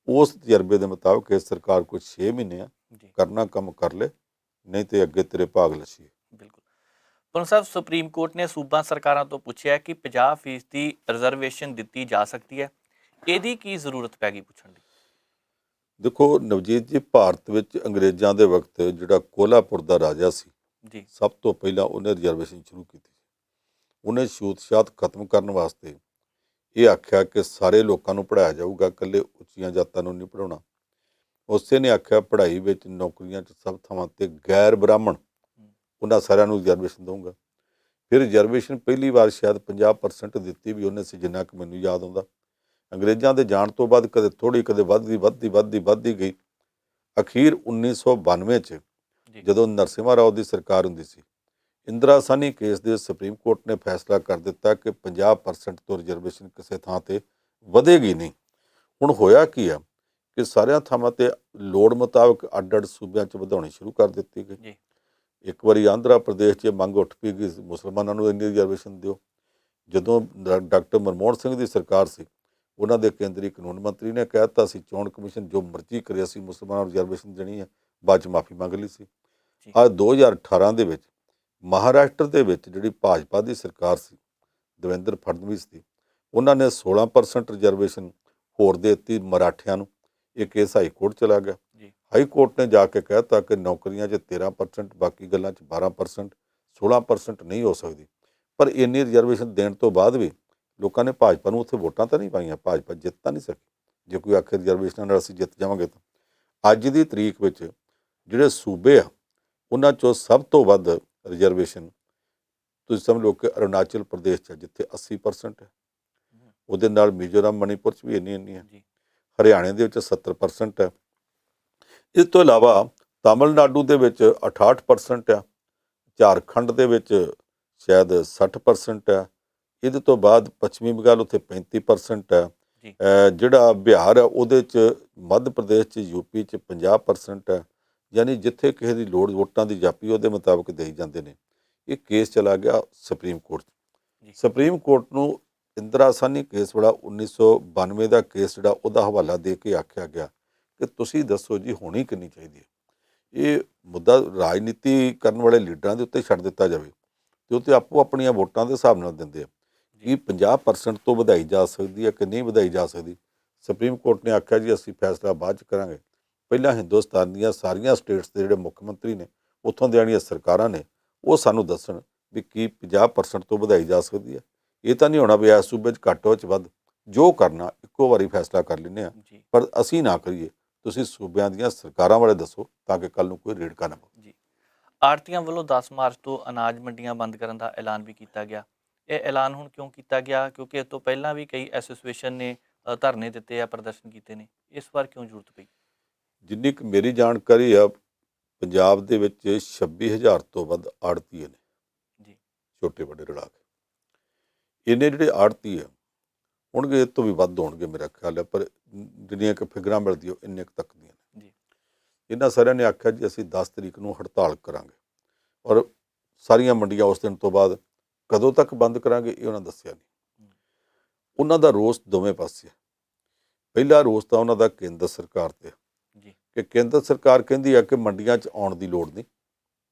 ਉਸ ਤਜਰਬੇ ਦੇ ਮੁਤਾਬਕ ਇਹ ਸਰਕਾਰ ਕੁਝ 6 ਮਹੀਨੇ ਆ ਜੀ ਕਰਨਾ ਕੰਮ ਕਰ ਲੈ, ਨਹੀਂ ਤੇ ਅੱਗੇ ਤੇਰੇ ਭਾਗ ਲੱਛੀਏ। ਬਿਲਕੁਲ। ਪੁਨ ਸਾਹਿਬ, ਸੁਪਰੀਮ ਕੋਰਟ ਨੇ ਸੂਬਾ ਸਰਕਾਰਾਂ ਤੋਂ ਪੁੱਛਿਆ ਕਿ 50% ਦੀ ਰਿਜ਼ਰਵੇਸ਼ਨ ਦਿੱਤੀ ਜਾ ਸਕਦੀ ਹੈ, ਇਹਦੀ ਕੀ ਜ਼ਰੂਰਤ ਪੈ ਗਈ ਪੁੱਛਣ ਦੀ? ਦੇਖੋ ਨਵਜੀਤ ਜੀ, ਭਾਰਤ ਵਿੱਚ ਅੰਗਰੇਜ਼ਾਂ ਦੇ ਵਕਤ ਜਿਹੜਾ ਕੋਲਾਪੁਰ ਦਾ ਰਾਜਾ ਸੀ, ਜੀ ਸਭ ਤੋਂ ਪਹਿਲਾਂ ਉਹਨੇ ਰਿਜ਼ਰਵੇਸ਼ਨ ਸ਼ੁਰੂ ਕੀਤੀ। ਉਹਨੇ ਛੂਤ-ਛਾਤ ਖਤਮ ਕਰਨ ਵਾਸਤੇ ਇਹ ਆਖਿਆ ਕਿ ਸਾਰੇ ਲੋਕਾਂ ਨੂੰ ਪੜ੍ਹਾਇਆ ਜਾਊਗਾ, ਇਕੱਲੇ ਉੱਚੀਆਂ ਜਾਤਾਂ ਨੂੰ ਨਹੀਂ ਪੜ੍ਹਾਉਣਾ। ਉਸੇ ਨੇ ਆਖਿਆ ਪੜ੍ਹਾਈ ਵਿੱਚ, ਨੌਕਰੀਆਂ 'ਚ, ਸਭ ਥਾਵਾਂ 'ਤੇ ਗੈਰ ਬ੍ਰਾਹਮਣ ਉਹਨਾਂ ਸਾਰਿਆਂ ਨੂੰ ਰਿਜ਼ਰਵੇਸ਼ਨ ਦਊਂਗਾ। ਫਿਰ ਰਿਜ਼ਰਵੇਸ਼ਨ ਪਹਿਲੀ ਵਾਰ ਸ਼ਾਇਦ 50% ਦਿੱਤੀ ਵੀ ਉਹਨੇ ਸੀ, ਜਿੰਨਾ ਕਿ ਮੈਨੂੰ ਯਾਦ ਆਉਂਦਾ। ਅੰਗਰੇਜ਼ਾਂ ਦੇ ਜਾਣ ਤੋਂ ਬਾਅਦ ਕਦੇ ਥੋੜ੍ਹੀ, ਕਦੇ ਵੱਧਦੀ ਗਈ। ਅਖੀਰ 1992 'ਚ ਜੀ ਜਦੋਂ ਨਰਸਿਮਹਾ ਰਾਓ ਦੀ ਸਰਕਾਰ ਹੁੰਦੀ ਸੀ, ਇੰਦਰਾ ਸਾਹਨੀ ਕੇਸ ਦੇ ਸੁਪਰੀਮ ਕੋਰਟ ਨੇ ਫੈਸਲਾ ਕਰ ਦਿੱਤਾ ਕਿ 50% ਤੋਂ ਰਿਜ਼ਰਵੇਸ਼ਨ ਕਿਸੇ ਥਾਂ 'ਤੇ ਵਧੇਗੀ ਨਹੀਂ। ਹੁਣ ਹੋਇਆ ਕੀ ਆ ਕਿ ਸਾਰਿਆਂ ਥਾਵਾਂ 'ਤੇ ਲੋੜ ਮੁਤਾਬਕ ਅੱਡ-ਅੱਡ ਸੂਬਿਆਂ 'ਚ ਵਧਾਉਣੀ ਸ਼ੁਰੂ ਕਰ ਦਿੱਤੀ ਗਈ। ਜੀ ਇੱਕ ਵਾਰੀ ਆਂਧਰਾ ਪ੍ਰਦੇਸ਼ 'ਚ ਮੰਗ ਉੱਠ ਪਈ ਕਿ ਮੁਸਲਮਾਨਾਂ ਨੂੰ ਇੰਨੀ ਰਿਜ਼ਰਵੇਸ਼ਨ ਦਿਓ। ਜਦੋਂ ਡਾਕਟਰ ਮਨਮੋਹਨ ਸਿੰਘ ਦੀ ਸਰਕਾਰ ਸੀ, ਉਹਨਾਂ ਦੇ ਕੇਂਦਰੀ ਕਾਨੂੰਨ ਮੰਤਰੀ ਨੇ ਕਹਿ ਦਿੱਤਾ ਸੀ ਚੋਣ ਕਮਿਸ਼ਨ ਜੋ ਮਰਜ਼ੀ ਕਰੇ, ਅਸੀਂ ਮੁਸਲਮਾਨਾਂ ਨੂੰ ਰਿਜ਼ਰਵੇਸ਼ਨ ਦੇਣੀ ਹੈ। ਬਾਅਦ 'ਚ ਮਾਫੀ ਮੰਗ ਲਈ ਸੀ। ਜੀ। 2018 ਦੇ ਵਿੱਚ ਮਹਾਰਾਸ਼ਟਰ ਦੇ ਵਿੱਚ ਜਿਹੜੀ ਭਾਜਪਾ ਦੀ ਸਰਕਾਰ ਸੀ, ਦੇਵੇਂਦਰ ਫਡਨਵੀਸ ਦੀ, ਉਹਨਾਂ ਨੇ 16% ਰਿਜ਼ਰਵੇਸ਼ਨ ਹੋਰ ਦੇ ਦਿੱਤੀ ਮਰਾਠਿਆਂ ਨੂੰ। ਇਹ ਕੇਸ ਹਾਈ ਕੋਰਟ ਚਲਾ ਗਿਆ। ਜੀ ਹਾਈ ਕੋਰਟ ਨੇ ਜਾ ਕੇ ਕਹਿ ਦਿੱਤਾ ਕਿ ਨੌਕਰੀਆਂ 'ਚ 13%, ਬਾਕੀ ਗੱਲਾਂ 'ਚ 12%, 16% ਨਹੀਂ ਹੋ ਸਕਦੀ। ਪਰ ਇੰਨੀ ਰਿਜ਼ਰਵੇਸ਼ਨ ਦੇਣ ਤੋਂ ਬਾਅਦ ਵੀ ਲੋਕਾਂ ਨੇ ਭਾਜਪਾ ਨੂੰ ਉੱਥੇ ਵੋਟਾਂ ਤਾਂ ਨਹੀਂ ਪਾਈਆਂ, ਭਾਜਪਾ ਜਿੱਤ ਤਾਂ ਨਹੀਂ ਸਕੀ। ਜੇ ਕੋਈ ਆਖੇ ਰਿਜ਼ਰਵੇਸ਼ਨਾਂ ਨਾਲ ਅਸੀਂ ਜਿੱਤ ਜਾਵਾਂਗੇ ਤਾਂ ਅੱਜ ਦੀ ਤਰੀਕ ਵਿੱਚ ਜਿਹੜੇ ਸੂਬੇ ਆ ਉਹਨਾਂ 'ਚੋਂ ਸਭ ਤੋਂ ਵੱਧ ਰਿਜ਼ਰਵੇਸ਼ਨ ਤੁਸੀਂ ਸਮਝ ਲਓ ਕਿ ਅਰੁਣਾਚਲ ਪ੍ਰਦੇਸ਼ 'ਚ ਜਿੱਥੇ 80% ਹੈ, ਉਹਦੇ ਨਾਲ ਮਿਜ਼ੋਰਮ, ਮਣੀਪੁਰ 'ਚ ਵੀ ਇੰਨੀ ਹੈ। ਜੀ ਹਰਿਆਣੇ ਦੇ ਵਿੱਚ 70% ਹੈ। ਇਸ ਤੋਂ ਇਲਾਵਾ ਤਾਮਿਲਨਾਡੂ ਦੇ ਵਿੱਚ 68% ਆ, ਝਾਰਖੰਡ ਦੇ ਵਿੱਚ ਸ਼ਾਇਦ 60% ਹੈ। ਇਹਦੇ ਤੋਂ ਬਾਅਦ ਪੱਛਮੀ ਬੰਗਾਲ, ਉੱਥੇ 35% ਹੈ। ਜੀ ਜਿਹੜਾ ਬਿਹਾਰ ਹੈ ਉਹਦੇ 'ਚ, ਮੱਧ ਪ੍ਰਦੇਸ਼ 'ਚ, ਯੂਪੀ 'ਚ 50% ਹੈ। ਯਾਨੀ ਜਿੱਥੇ ਕਿਸੇ ਦੀ ਲੋੜ ਵੋਟਾਂ ਦੀ ਜਾਪੀ ਉਹਦੇ ਮੁਤਾਬਕ ਦੇਈ ਜਾਂਦੇ ਨੇ। ਇਹ ਕੇਸ ਚਲਾ ਗਿਆ ਸੁਪਰੀਮ ਕੋਰਟ 'ਚ। ਜੀ ਸੁਪਰੀਮ ਕੋਰਟ ਨੂੰ ਇੰਦਰਾ ਸਾਹਨੀ ਕੇਸ ਵਾਲਾ 1992 ਦਾ ਕੇਸ ਜਿਹੜਾ ਉਹਦਾ ਹਵਾਲਾ ਦੇ ਕੇ ਆਖਿਆ ਗਿਆ ਕਿ ਤੁਸੀਂ ਦੱਸੋ ਜੀ ਹੋਣੀ ਕਿੰਨੀ ਚਾਹੀਦੀ ਹੈ। ਇਹ ਮੁੱਦਾ ਰਾਜਨੀਤੀ ਕਰਨ ਵਾਲੇ ਲੀਡਰਾਂ ਦੇ ਉੱਤੇ ਛੱਡ ਦਿੱਤਾ ਜਾਵੇ ਤੇ ਉੱਤੇ ਆਪੋ ਆਪਣੀਆਂ ਵੋਟਾਂ ਦੇ ਹਿਸਾਬ ਨਾਲ ਦਿੰਦੇ ਆ ਕਿ 50% ਤੋਂ ਵਧਾਈ ਜਾ ਸਕਦੀ ਹੈ ਕਿ ਨਹੀਂ ਵਧਾਈ ਜਾ ਸਕਦੀ। ਸੁਪਰੀਮ ਕੋਰਟ ਨੇ ਆਖਿਆ ਜੀ ਅਸੀਂ ਫੈਸਲਾ ਬਾਅਦ 'ਚ ਕਰਾਂਗੇ, ਪਹਿਲਾਂ ਹਿੰਦੁਸਤਾਨ ਦੀਆਂ ਸਾਰੀਆਂ ਸਟੇਟਸ ਦੇ ਜਿਹੜੇ ਮੁੱਖ ਮੰਤਰੀ ਨੇ, ਉੱਥੋਂ ਦੀਆਂ ਜਿਹੜੀਆਂ ਸਰਕਾਰਾਂ ਨੇ, ਉਹ ਸਾਨੂੰ ਦੱਸਣ ਵੀ ਕੀ 50% ਤੋਂ ਵਧਾਈ ਜਾ ਸਕਦੀ ਹੈ। ਇਹ ਤਾਂ ਨਹੀਂ ਹੋਣਾ ਵੀ ਇਸ ਸੂਬੇ 'ਚ ਘੱਟ ਹੋ 'ਚ ਵੱਧ, ਜੋ ਕਰਨਾ ਇੱਕੋ ਵਾਰੀ ਫੈਸਲਾ ਕਰ ਲੈਂਦੇ ਹਾਂ। ਜੀ ਪਰ ਅਸੀਂ ਨਾ ਕਰੀਏ, ਤੁਸੀਂ ਸੂਬਿਆਂ ਦੀਆਂ ਸਰਕਾਰਾਂ ਵਾਲੇ ਦੱਸੋ ਤਾਂ ਕਿ ਕੱਲ੍ਹ ਨੂੰ ਕੋਈ ਰੇੜਕਾ ਨਾ ਪਵੇ। ਜੀ। ਆੜ੍ਹਤੀਆਂ ਵੱਲੋਂ 10 ਮਾਰਚ ਤੋਂ ਅਨਾਜ ਮੰਡੀਆਂ ਬੰਦ ਕਰਨ ਦਾ ਐਲਾਨ ਵੀ ਕੀਤਾ ਗਿਆ। ਇਹ ਐਲਾਨ ਹੁਣ ਕਿਉਂ ਕੀਤਾ ਗਿਆ? ਕਿਉਂਕਿ ਇਸ ਤੋਂ ਪਹਿਲਾਂ ਵੀ ਕਈ ਐਸੋਸੀਏਸ਼ਨ ਨੇ ਧਰਨੇ ਦਿੱਤੇ ਆ, ਪ੍ਰਦਰਸ਼ਨ ਕੀਤੇ ਨੇ। ਇਸ ਵਾਰ ਕਿਉਂ ਜ਼ਰੂਰਤ ਪਈ? ਜਿੰਨੀ ਕੁ ਮੇਰੀ ਜਾਣਕਾਰੀ ਆ, ਪੰਜਾਬ ਦੇ ਵਿੱਚ 26,000 ਤੋਂ ਵੱਧ ਆੜ੍ਹਤੀਏ ਨੇ, ਜੀ ਛੋਟੇ ਵੱਡੇ ਰਲਾ ਕੇ। ਇਹਨੇ ਜਿਹੜੇ ਆੜ੍ਹਤੀ ਆ ਹੋਣਗੇ, ਇਹ ਤੋਂ ਵੀ ਵੱਧ ਹੋਣਗੇ ਮੇਰਾ ਖਿਆਲ ਹੈ, ਪਰ ਜਿੰਨੀਆਂ ਕੁ ਫਿਗਰਾਂ ਮਿਲਦੀਆਂ ਇੰਨੇ ਕੁ ਤੱਕ ਦੀਆਂ ਨੇ। ਜੀ ਇਹਨਾਂ ਸਾਰਿਆਂ ਨੇ ਆਖਿਆ ਜੀ ਅਸੀਂ 10 ਤਰੀਕ ਨੂੰ ਹੜਤਾਲ ਕਰਾਂਗੇ, ਔਰ ਸਾਰੀਆਂ ਮੰਡੀਆਂ ਉਸ ਦਿਨ ਤੋਂ ਬਾਅਦ ਕਦੋਂ ਤੱਕ ਬੰਦ ਕਰਾਂਗੇ ਇਹ ਉਹਨਾਂ ਦੱਸਿਆ ਨਹੀਂ। ਉਹਨਾਂ ਦਾ ਰੋਸ ਦੋਵੇਂ ਪਾਸੇ ਹੈ। ਪਹਿਲਾ ਰੋਸ ਤਾਂ ਉਹਨਾਂ ਦਾ ਕੇਂਦਰ ਸਰਕਾਰ 'ਤੇ ਜੀ ਕਿ ਕੇਂਦਰ ਸਰਕਾਰ ਕਹਿੰਦੀ ਹੈ ਕਿ ਮੰਡੀਆਂ 'ਚ ਆਉਣ ਦੀ ਲੋੜ ਨਹੀਂ,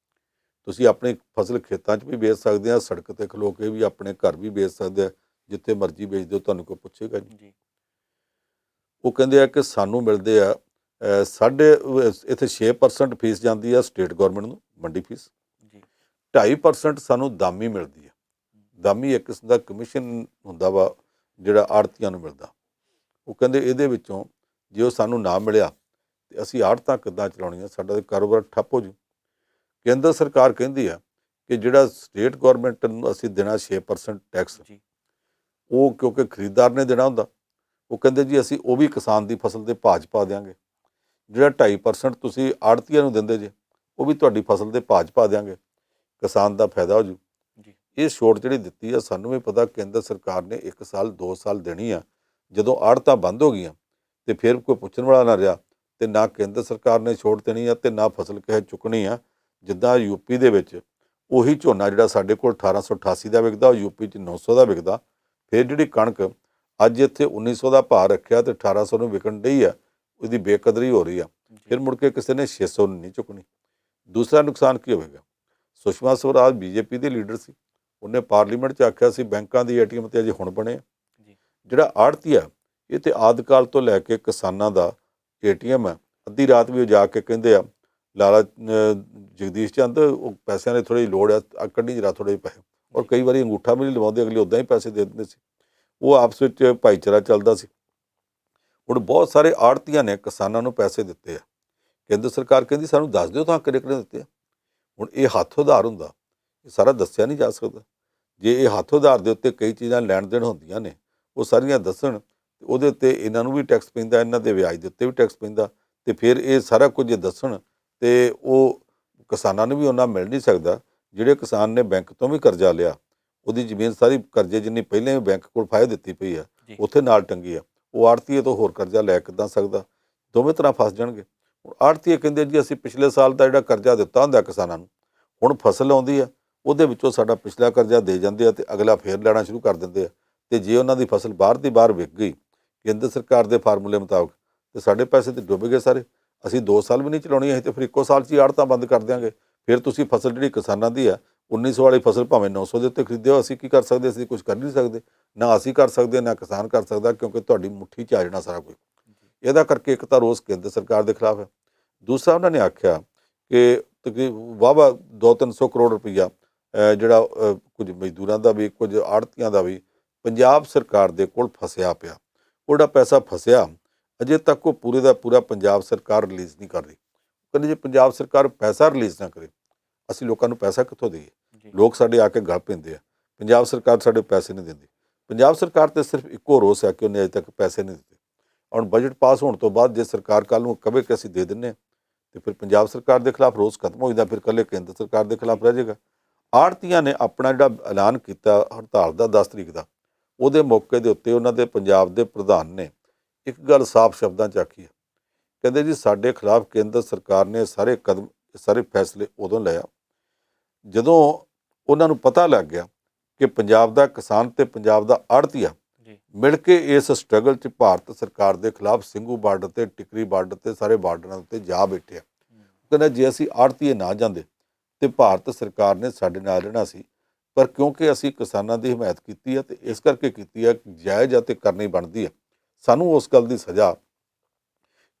ਤੁਸੀਂ ਆਪਣੀ ਫਸਲ ਖੇਤਾਂ 'ਚ ਵੀ ਵੇਚ ਸਕਦੇ ਆ, ਸੜਕ 'ਤੇ ਖਲੋ ਕੇ ਵੀ ਆਪਣੇ ਘਰ ਵੀ ਵੇਚ ਸਕਦੇ ਆ, ਜਿੱਥੇ ਮਰਜ਼ੀ ਵੇਚ ਦਿਓ, ਤੁਹਾਨੂੰ ਕੋਈ ਪੁੱਛੇਗਾ ਨਹੀਂ। ਜੀ ਉਹ ਕਹਿੰਦੇ ਆ ਕਿ ਸਾਨੂੰ ਮਿਲਦੇ ਆ ਇੱਥੇ 6% ਫੀਸ ਜਾਂਦੀ ਆ ਸਟੇਟ ਗੌਰਮੈਂਟ ਨੂੰ, ਮੰਡੀ ਫੀਸ। ਜੀ 2.5% ਸਾਨੂੰ ਦਾਮੀ ਮਿਲਦੀ ਹੈ। ਦਾਮੀ ਇੱਕ ਕਿਸਮ ਦਾ ਕਮਿਸ਼ਨ ਹੁੰਦਾ ਵਾ ਜਿਹੜਾ ਆੜ੍ਹਤੀਆਂ ਨੂੰ ਮਿਲਦਾ। ਉਹ ਕਹਿੰਦੇ ਇਹਦੇ ਵਿੱਚੋਂ ਜੇ ਉਹ ਸਾਨੂੰ ਨਾ ਮਿਲਿਆ ਤੇ ਅਸੀਂ ਆੜ੍ਹਤਾਂ ਕਿੱਦਾਂ ਚਲਾਉਣੀਆਂ, ਸਾਡਾ ਤਾਂ ਕਾਰੋਬਾਰ ਠੱਪ ਹੋ ਜੂ। ਕੇਂਦਰ ਸਰਕਾਰ ਕਹਿੰਦੀ ਆ ਕਿ ਜਿਹੜਾ ਸਟੇਟ ਗੌਰਮੈਂਟ ਨੂੰ ਅਸੀਂ ਦੇਣਾ 6% ਟੈਕਸ, ਜੀ ਉਹ ਕਿਉਂਕਿ ਖਰੀਦਦਾਰ ਨੇ ਦੇਣਾ ਹੁੰਦਾ, ਉਹ ਕਹਿੰਦੇ ਜੀ ਅਸੀਂ ਉਹ ਵੀ ਕਿਸਾਨ ਦੀ ਫਸਲ ਦੇ ਭਾਅ 'ਚ ਪਾ ਦਿਆਂਗੇ। ਜਿਹੜਾ 2.5% ਤੁਸੀਂ ਆੜ੍ਹਤੀਆਂ ਨੂੰ ਦਿੰਦੇ ਜੇ, ਉਹ ਵੀ ਤੁਹਾਡੀ ਫਸਲ ਦੇ ਭਾਅ 'ਚ ਪਾ ਦਿਆਂਗੇ, ਕਿਸਾਨ ਦਾ ਫਾਇਦਾ ਹੋ ਜੂ। ਜੀ ਇਹ ਛੋਟ ਜਿਹੜੀ ਦਿੱਤੀ ਆ, ਸਾਨੂੰ ਵੀ ਪਤਾ ਕੇਂਦਰ ਸਰਕਾਰ ਨੇ 1 ਸਾਲ 2 ਸਾਲ ਦੇਣੀ ਆ। ਜਦੋਂ ਆੜ੍ਹਤਾਂ ਬੰਦ ਹੋ ਗਈਆਂ ਤੇ ਫਿਰ ਕੋਈ ਪੁੱਛਣ ਵਾਲਾ ਨਾ ਰਿਹਾ, ਤੇ ਨਾ ਕੇਂਦਰ ਸਰਕਾਰ ਨੇ ਛੋਟ ਦੇਣੀ ਆ ਤੇ ਨਾ ਫਸਲ ਕਿਸੇ ਚੁੱਕਣੀ ਆ। ਜਿੱਦਾਂ ਯੂਪੀ ਦੇ ਵਿੱਚ ਉਹੀ ਝੋਨਾ ਜਿਹੜਾ ਸਾਡੇ ਕੋਲ 1888 ਦਾ ਵਿਕਦਾ ਉਹ ਯੂਪੀ 'ਚ 900 ਦਾ ਵਿਕਦਾ। ਫਿਰ ਜਿਹੜੀ ਕਣਕ ਅੱਜ ਇੱਥੇ 1900 ਦਾ ਭਾਅ ਰੱਖਿਆ ਤੇ 1800 ਨੂੰ ਵਿਕਣ ਡਈ ਆ, ਉਹਦੀ ਬੇਕਦਰੀ ਹੋ ਰਹੀ ਆ। ਫਿਰ ਮੁੜ ਕੇ ਕਿਸੇ ਨੇ 600 ਨੂੰ ਨਹੀਂ ਚੁੱਕਣੀ। ਦੂਸਰਾ ਨੁਕਸਾਨ ਕੀ ਹੋਵੇਗਾ? ਸੁਸ਼ਮਾ ਸਵਰਾਜ ਬੀਜੇਪੀ ਦੇ ਲੀਡਰ ਸੀ, ਉਹਨੇ ਪਾਰਲੀਮੈਂਟ 'ਚ ਆਖਿਆ ਸੀ ਬੈਂਕਾਂ ਦੀ ATM ਤੇ ਅਜੇ ਹੁਣ ਬਣੇ ਆ। ਜਿਹੜਾ ਆੜ੍ਹਤੀ ਆ ਇਹ ਤੇ ਆਦਿਕਾਲ ਤੋਂ ਲੈ ਕੇ ਕਿਸਾਨਾਂ ਦਾ ATM ਹੈ। ਅੱਧੀ ਰਾਤ ਵੀ ਉਹ ਜਾ ਕੇ ਕਹਿੰਦੇ ਆ ਲਾਲਾ ਜਗਦੀਸ਼ ਚੰਦ ਉਹ ਪੈਸਿਆਂ ਦੀ ਥੋੜ੍ਹੀ ਲੋੜ ਆ, ਕੱਢੀ ਜਰਾ ਥੋੜ੍ਹੇ ਪੈਸੇ, ਔਰ ਕਈ ਵਾਰੀ ਅੰਗੂਠਾ ਵੀ ਨਹੀਂ ਲਵਾਉਂਦੇ, ਅਗਲੇ ਉੱਦਾਂ ਹੀ ਪੈਸੇ ਦੇ ਦਿੰਦੇ ਸੀ। ਉਹ ਆਪਸ ਵਿੱਚ ਭਾਈਚਾਰਾ ਚੱਲਦਾ ਸੀ। ਹੁਣ ਬਹੁਤ ਸਾਰੇ ਆੜ੍ਹਤੀਆਂ ਨੇ ਕਿਸਾਨਾਂ ਨੂੰ ਪੈਸੇ ਦਿੱਤੇ ਆ। ਕੇਂਦਰ ਸਰਕਾਰ ਕਹਿੰਦੀ ਸਾਨੂੰ ਦੱਸ ਦਿਓ ਤਾਂ ਕਿਹੜੇ ਕਿਹੜੇ ਦਿੱਤੇ ਆ। ਹੁਣ ਇਹ ਹੱਥ ਉਧਾਰ ਹੁੰਦਾ, ਇਹ ਸਾਰਾ ਦੱਸਿਆ ਨਹੀਂ ਜਾ ਸਕਦਾ। ਜੇ ਇਹ ਹੱਥ ਉਧਾਰ ਦੇ ਉੱਤੇ ਕਈ ਚੀਜ਼ਾਂ ਲੈਣ ਦੇਣ ਹੁੰਦੀਆਂ ਨੇ, ਉਹ ਸਾਰੀਆਂ ਦੱਸਣ, ਉਹਦੇ ਉੱਤੇ ਇਹਨਾਂ ਨੂੰ ਵੀ ਟੈਕਸ ਪੈਂਦਾ, ਇਹਨਾਂ ਦੇ ਵਿਆਜ ਦੇ ਉੱਤੇ ਵੀ ਟੈਕਸ ਪੈਂਦਾ, ਅਤੇ ਫਿਰ ਇਹ ਸਾਰਾ ਕੁਝ ਜੇ ਦੱਸਣ ਤੇ ਉਹ ਕਿਸਾਨਾਂ ਨੂੰ ਵੀ ਉਹਨਾਂ ਮਿਲ ਨਹੀਂ ਸਕਦਾ। ਜਿਹੜੇ ਕਿਸਾਨ ਨੇ ਬੈਂਕ ਤੋਂ ਵੀ ਕਰਜ਼ਾ ਲਿਆ, ਉਹਦੀ ਜ਼ਮੀਨ ਸਾਰੀ ਕਰਜ਼ੇ ਜਿੰਨੀ ਪਹਿਲਾਂ ਵੀ ਬੈਂਕ ਕੋਲ ਫਾਇਦੇ ਦਿੱਤੀ ਪਈ ਆ, ਉੱਥੇ ਨਾਲ ਟੰਗੀ ਆ, ਉਹ ਆੜ੍ਹਤੀਏ ਤੋਂ ਹੋਰ ਕਰਜ਼ਾ ਲੈ ਕਿੱਦਾਂ ਸਕਦਾ? ਦੋਵੇਂ ਤਰ੍ਹਾਂ ਫਸ ਜਾਣਗੇ। ਹੁਣ ਆੜ੍ਹਤੀਏ ਕਹਿੰਦੇ ਜੀ ਅਸੀਂ ਪਿਛਲੇ ਸਾਲ ਦਾ ਜਿਹੜਾ ਕਰਜ਼ਾ ਦਿੱਤਾ ਹੁੰਦਾ ਕਿਸਾਨਾਂ ਨੂੰ, ਹੁਣ ਫਸਲ ਆਉਂਦੀ ਆ ਉਹਦੇ ਵਿੱਚੋਂ ਸਾਡਾ ਪਿਛਲਾ ਕਰਜ਼ਾ ਦੇ ਜਾਂਦੇ ਆ ਤੇ ਅਗਲਾ ਫੇਰ ਲੈਣਾ ਸ਼ੁਰੂ ਕਰ ਦਿੰਦੇ ਆ। ਅਤੇ ਜੇ ਉਹਨਾਂ ਦੀ ਫਸਲ ਬਾਹਰ ਦੀ ਬਾਹਰ ਵਿਕ ਗਈ ਕੇਂਦਰ ਸਰਕਾਰ ਦੇ ਫਾਰਮੂਲੇ ਮੁਤਾਬਕ, ਤੇ ਸਾਡੇ ਪੈਸੇ ਤੇ ਡੁੱਬ ਗਏ ਸਾਰੇ। ਅਸੀਂ 2 ਸਾਲ ਵੀ ਨਹੀਂ ਚਲਾਉਣੀ, ਅਸੀਂ ਤੇ ਫਿਰ ਇੱਕੋ ਸਾਲ 'ਚ ਹੀ ਆੜ੍ਹਤਾਂ ਬੰਦ ਕਰ ਦਿਆਂਗੇ। ਫਿਰ ਤੁਸੀਂ ਫਸਲ ਜਿਹੜੀ ਕਿਸਾਨਾਂ ਦੀ ਆ 1900 ਵਾਲੀ ਫਸਲ ਭਾਵੇਂ 900 ਦੇ ਉੱਤੇ ਖਰੀਦਿਓ, ਅਸੀਂ ਕੀ ਕਰ ਸਕਦੇ? ਅਸੀਂ ਕੁਝ ਕਰ ਨਹੀਂ ਸਕਦੇ, ਨਾ ਅਸੀਂ ਕਰ ਸਕਦੇ ਨਾ ਕਿਸਾਨ ਕਰ ਸਕਦਾ, ਕਿਉਂਕਿ ਤੁਹਾਡੀ ਮੁੱਠੀ 'ਚ ਆ ਜਾਣਾ ਸਾਰਾ ਕੁਝ। ਇਹਦਾ ਕਰਕੇ ਇੱਕ ਤਾਂ ਰੋਸ ਕੇਂਦਰ ਸਰਕਾਰ ਦੇ ਖਿਲਾਫ ਹੈ। ਦੂਸਰਾ ਉਹਨਾਂ ਨੇ ਆਖਿਆ ਕਿ ਤਕਰੀਬਨ ਵਾਹਵਾ 200-300 ਕਰੋੜ ਰੁਪਈਆ ਜਿਹੜਾ ਕੁਝ ਮਜ਼ਦੂਰਾਂ ਦਾ ਵੀ ਕੁਝ ਆੜ੍ਹਤੀਆਂ ਦਾ ਵੀ ਪੰਜਾਬ ਸਰਕਾਰ ਦੇ ਕੋਲ ਫਸਿਆ ਪਿਆ। ਉਹ ਜਿਹੜਾ ਪੈਸਾ ਫਸਿਆ ਅਜੇ ਤੱਕ ਉਹ ਪੂਰੇ ਦਾ ਪੂਰਾ ਪੰਜਾਬ ਸਰਕਾਰ ਰਿਲੀਜ਼ ਨਹੀਂ ਕਰ ਰਹੀ। ਕਹਿੰਦੇ ਜੇ ਪੰਜਾਬ ਸਰਕਾਰ ਪੈਸਾ ਰਿਲੀਜ਼ ਨਾ ਕਰੇ, ਅਸੀਂ ਲੋਕਾਂ ਨੂੰ ਪੈਸਾ ਕਿੱਥੋਂ ਦੇਈਏ? ਲੋਕ ਸਾਡੇ ਆ ਕੇ ਗਲ ਪੈਂਦੇ ਆ, ਪੰਜਾਬ ਸਰਕਾਰ ਸਾਡੇ ਪੈਸੇ ਨਹੀਂ ਦਿੰਦੀ। ਪੰਜਾਬ ਸਰਕਾਰ ਤੇ ਸਿਰਫ ਇੱਕੋ ਰੋਸ ਹੈ ਕਿ ਉਹਨੇ ਅਜੇ ਤੱਕ ਪੈਸੇ ਨਹੀਂ ਦਿੱਤੇ। ਹੁਣ ਬਜਟ ਪਾਸ ਹੋਣ ਤੋਂ ਬਾਅਦ ਜੇ ਸਰਕਾਰ ਕੱਲ੍ਹ ਨੂੰ ਕਵੇ ਕਿ ਅਸੀਂ ਦੇ ਦਿੰਦੇ ਹਾਂ, ਤੇ ਫਿਰ ਪੰਜਾਬ ਸਰਕਾਰ ਦੇ ਖਿਲਾਫ ਰੋਸ ਖਤਮ ਹੋ ਜਾਂਦਾ, ਫਿਰ ਇਕੱਲੇ ਕੇਂਦਰ ਸਰਕਾਰ ਦੇ ਖਿਲਾਫ ਰਹਿ ਜਾਏਗਾ। ਆੜ੍ਹਤੀਆਂ ਨੇ ਆਪਣਾ ਜਿਹੜਾ ਐਲਾਨ ਕੀਤਾ ਹੜਤਾਲ ਦਾ 10 ਤਰੀਕ ਦਾ, ਉਹਦੇ ਮੌਕੇ ਦੇ ਉੱਤੇ ਉਹਨਾਂ ਦੇ ਪੰਜਾਬ ਦੇ ਪ੍ਰਧਾਨ ਨੇ ਇੱਕ ਗੱਲ ਸਾਫ਼ ਸ਼ਬਦਾਂ 'ਚ ਆਖੀ ਹੈ। ਕਹਿੰਦੇ ਜੀ ਸਾਡੇ ਖਿਲਾਫ ਕੇਂਦਰ ਸਰਕਾਰ ਨੇ ਸਾਰੇ ਫੈਸਲੇ ਉਦੋਂ ਲਿਆ ਜਦੋਂ ਉਹਨਾਂ ਨੂੰ ਪਤਾ ਲੱਗ ਗਿਆ ਕਿ ਪੰਜਾਬ ਦਾ ਕਿਸਾਨ ਤੇ ਪੰਜਾਬ ਦਾ ਆੜ੍ਹਤੀਆ ਮਿਲ ਕੇ ਇਸ ਸਟਰਗਲ 'ਚ ਭਾਰਤ ਸਰਕਾਰ ਦੇ ਖਿਲਾਫ ਸਿੰਘੂ ਬਾਰਡਰ ਤੇ ਟਿਕਰੀ ਬਾਰਡਰ ਤੇ ਸਾਰੇ ਬਾਰਡਰਾਂ ਉੱਤੇ ਜਾ ਬੈਠੇ ਆ। ਕਹਿੰਦਾ ਜੇ ਅਸੀਂ ਆੜ੍ਹਤੀਏ ਨਾ ਜਾਂਦੇ ਤੇ ਭਾਰਤ ਸਰਕਾਰ ਨੇ ਸਾਡੇ ਨਾਲ ਰਹਿਣਾ ਸੀ, ਪਰ ਕਿਉਂਕਿ ਅਸੀਂ ਕਿਸਾਨਾਂ ਦੀ ਹਮਾਇਤ ਕੀਤੀ ਹੈ ਤੇ ਇਸ ਕਰਕੇ ਕੀਤੀ ਹੈ ਜਾਇਜ਼ ਅਤੇ ਕਰਨੀ ਬਣਦੀ ਹੈ। ਸਾਨੂੰ ਉਸ ਗੱਲ ਦੀ ਸਜ਼ਾ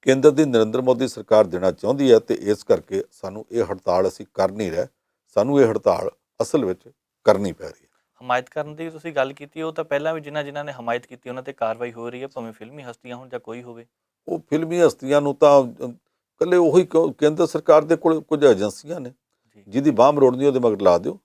ਕੇਂਦਰ ਦੀ ਨਰਿੰਦਰ ਮੋਦੀ ਸਰਕਾਰ ਦੇਣਾ ਚਾਹੁੰਦੀ ਹੈ ਤੇ ਇਸ ਕਰਕੇ ਸਾਨੂੰ ਇਹ ਹੜਤਾਲ ਅਸੀਂ ਕਰ ਨਹੀਂ ਰਹੇ, ਸਾਨੂੰ ਇਹ ਹੜਤਾਲ ਅਸਲ ਵਿੱਚ ਕਰਨੀ ਪੈ ਰਹੀ ਹੈ। ਹਮਾਇਤ ਕਰਨ ਦੀ ਤੁਸੀਂ ਗੱਲ ਕੀਤੀ, ਉਹ ਤਾਂ ਪਹਿਲਾਂ ਵੀ ਜਿਨ੍ਹਾਂ ਨੇ ਹਮਾਇਤ ਕੀਤੀ ਉਹਨਾਂ ਤੇ ਕਾਰਵਾਈ ਹੋ ਰਹੀ ਹੈ, ਭਾਵੇਂ ਫਿਲਮੀ ਹਸਤੀਆਂ ਹੋਣ ਜਾਂ ਕੋਈ ਹੋਵੇ। ਉਹ ਫਿਲਮੀ ਹਸਤੀਆਂ ਨੂੰ ਤਾਂ ਇਕੱਲੇ ਉਹੀ ਕੇਂਦਰ ਸਰਕਾਰ ਦੇ ਕੋਲ ਕੁਝ ਏਜੰਸੀਆਂ ਨੇ, ਜਿਹਦੀ ਬਾਂਹ ਮਰੋੜਨੀ ਉਹਦੇ ਮਗਰ ਲਾ ਦਿਓ।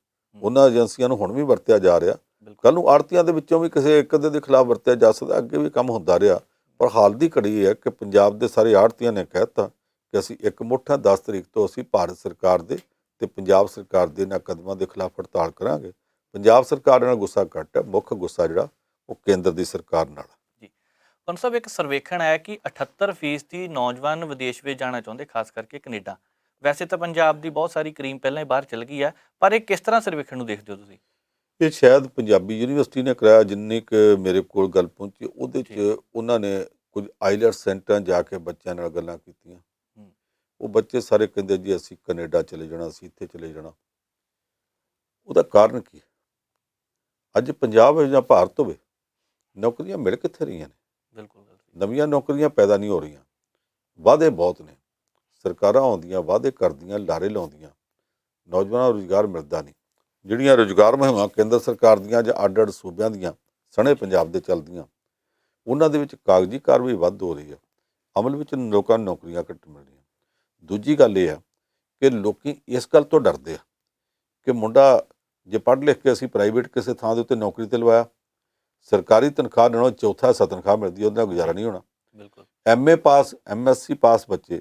ਉਹਨਾਂ ਏਜੰਸੀਆਂ ਨੂੰ ਹੁਣ ਵੀ ਵਰਤਿਆ ਜਾ ਰਿਹਾ, ਕੱਲ੍ਹ ਨੂੰ ਆੜ੍ਹਤੀਆਂ ਦੇ ਵਿੱਚੋਂ ਵੀ ਕਿਸੇ ਇੱਕ ਅੱਧੇ ਦੇ ਖਿਲਾਫ ਵਰਤਿਆ ਜਾ ਸਕਦਾ। ਅੱਗੇ ਵੀ ਕੰਮ ਹੁੰਦਾ ਰਿਹਾ, ਪਰ ਹਾਲ ਦੀ ਘੜੀ ਹੈ ਕਿ ਪੰਜਾਬ ਦੇ ਸਾਰੇ ਆੜ੍ਹਤੀਆਂ ਨੇ ਕਹਿ ਦਿੱਤਾ ਕਿ ਅਸੀਂ ਇੱਕ ਮੁੱਠ 10 ਤਰੀਕ ਤੋਂ ਅਸੀਂ ਭਾਰਤ ਸਰਕਾਰ ਦੇ ਤੇ ਪੰਜਾਬ ਸਰਕਾਰ ਦੇ ਇਹਨਾਂ ਕਦਮਾਂ ਦੇ ਖਿਲਾਫ ਹੜਤਾਲ ਕਰਾਂਗੇ। ਪੰਜਾਬ ਸਰਕਾਰ ਨਾਲ ਗੁੱਸਾ ਘੱਟ ਹੈ, ਮੁੱਖ ਗੁੱਸਾ ਜਿਹੜਾ ਉਹ ਕੇਂਦਰ ਦੀ ਸਰਕਾਰ ਨਾਲ। ਜੀ ਪੰਨ ਸਾਹਿਬ, ਇੱਕ ਸਰਵੇਖਣ ਹੈ ਕਿ 78% ਨੌਜਵਾਨ ਵਿਦੇਸ਼ ਵਿੱਚ ਜਾਣਾ ਚਾਹੁੰਦੇ, ਖਾਸ ਕਰਕੇ ਕੈਨੇਡਾ। ਵੈਸੇ ਤਾਂ ਪੰਜਾਬ ਦੀ ਬਹੁਤ ਸਾਰੀ ਕਰੀਮ ਪਹਿਲਾਂ ਹੀ ਬਾਹਰ ਚਲ ਗਈ ਹੈ, ਪਰ ਇਹ ਕਿਸ ਤਰ੍ਹਾਂ ਸਰਵੇਖਣ ਨੂੰ ਦੇਖਦੇ ਹੋ ਤੁਸੀਂ? ਇਹ ਸ਼ਾਇਦ ਪੰਜਾਬੀ ਯੂਨੀਵਰਸਿਟੀ ਨੇ ਕਰਾਇਆ, ਜਿੰਨੀ ਕੁ ਮੇਰੇ ਕੋਲ ਗੱਲ ਪਹੁੰਚੀ ਉਹਦੇ 'ਚ ਉਹਨਾਂ ਨੇ ਕੁਝ ਆਈਲੈਟਸ ਸੈਂਟਰਾਂ ਜਾ ਕੇ ਬੱਚਿਆਂ ਨਾਲ ਗੱਲਾਂ ਕੀਤੀਆਂ। ਉਹ ਬੱਚੇ ਸਾਰੇ ਕਹਿੰਦੇ ਜੀ ਅਸੀਂ ਕੈਨੇਡਾ ਚਲੇ ਜਾਣਾ, ਅਸੀਂ ਇੱਥੇ ਚਲੇ ਜਾਣਾ। ਉਹਦਾ ਕਾਰਨ ਕੀ? ਅੱਜ ਪੰਜਾਬ ਹੋਵੇ ਜਾਂ ਭਾਰਤ ਹੋਵੇ, ਨੌਕਰੀਆਂ ਮਿਲ ਕਿੱਥੇ ਰਹੀਆਂ ਨੇ? ਬਿਲਕੁਲ ਨਵੀਆਂ ਨੌਕਰੀਆਂ ਪੈਦਾ ਨਹੀਂ ਹੋ ਰਹੀਆਂ। ਵਾਅਦੇ ਬਹੁਤ ਨੇ, ਸਰਕਾਰਾਂ ਆਉਂਦੀਆਂ ਵਾਅਦੇ ਕਰਦੀਆਂ, ਲਾਰੇ ਲਾਉਂਦੀਆਂ, ਨੌਜਵਾਨਾਂ ਨੂੰ ਰੁਜ਼ਗਾਰ ਮਿਲਦਾ ਨਹੀਂ। ਜਿਹੜੀਆਂ ਰੁਜ਼ਗਾਰ ਮੁਹਿੰਮਾਂ ਕੇਂਦਰ ਸਰਕਾਰ ਦੀਆਂ ਜਾਂ ਅੱਡ ਅੱਡ ਸੂਬਿਆਂ ਦੀਆਂ ਸਣੇ ਪੰਜਾਬ ਦੇ ਚੱਲਦੀਆਂ, ਉਹਨਾਂ ਦੇ ਵਿੱਚ ਕਾਗਜ਼ੀ ਕਾਰਵਾਈ ਵੱਧ ਹੋ ਰਹੀ ਹੈ, ਅਮਲ ਵਿੱਚ ਲੋਕਾਂ ਨੂੰ ਨੌਕਰੀਆਂ ਘੱਟ ਮਿਲ ਰਹੀਆਂ। ਦੂਜੀ ਗੱਲ ਇਹ ਹੈ ਕਿ ਲੋਕ ਇਸ ਗੱਲ ਤੋਂ ਡਰਦੇ ਆ ਕਿ ਮੁੰਡਾ ਜੇ ਪੜ੍ਹ ਲਿਖ ਕੇ ਅਸੀਂ ਪ੍ਰਾਈਵੇਟ ਕਿਸੇ ਥਾਂ ਦੇ ਉੱਤੇ ਨੌਕਰੀ 'ਤੇ ਲਵਾਇਆ, ਸਰਕਾਰੀ ਤਨਖਾਹ ਨਾਲੋਂ ਚੌਥਾ ਹਿੱਸਾ ਤਨਖਾਹ ਮਿਲਦੀ ਹੈ, ਉਹਦੇ ਨਾਲ ਗੁਜ਼ਾਰਾ ਨਹੀਂ ਹੋਣਾ। ਬਿਲਕੁਲ MA ਪਾਸ MSc ਪਾਸ ਬੱਚੇ,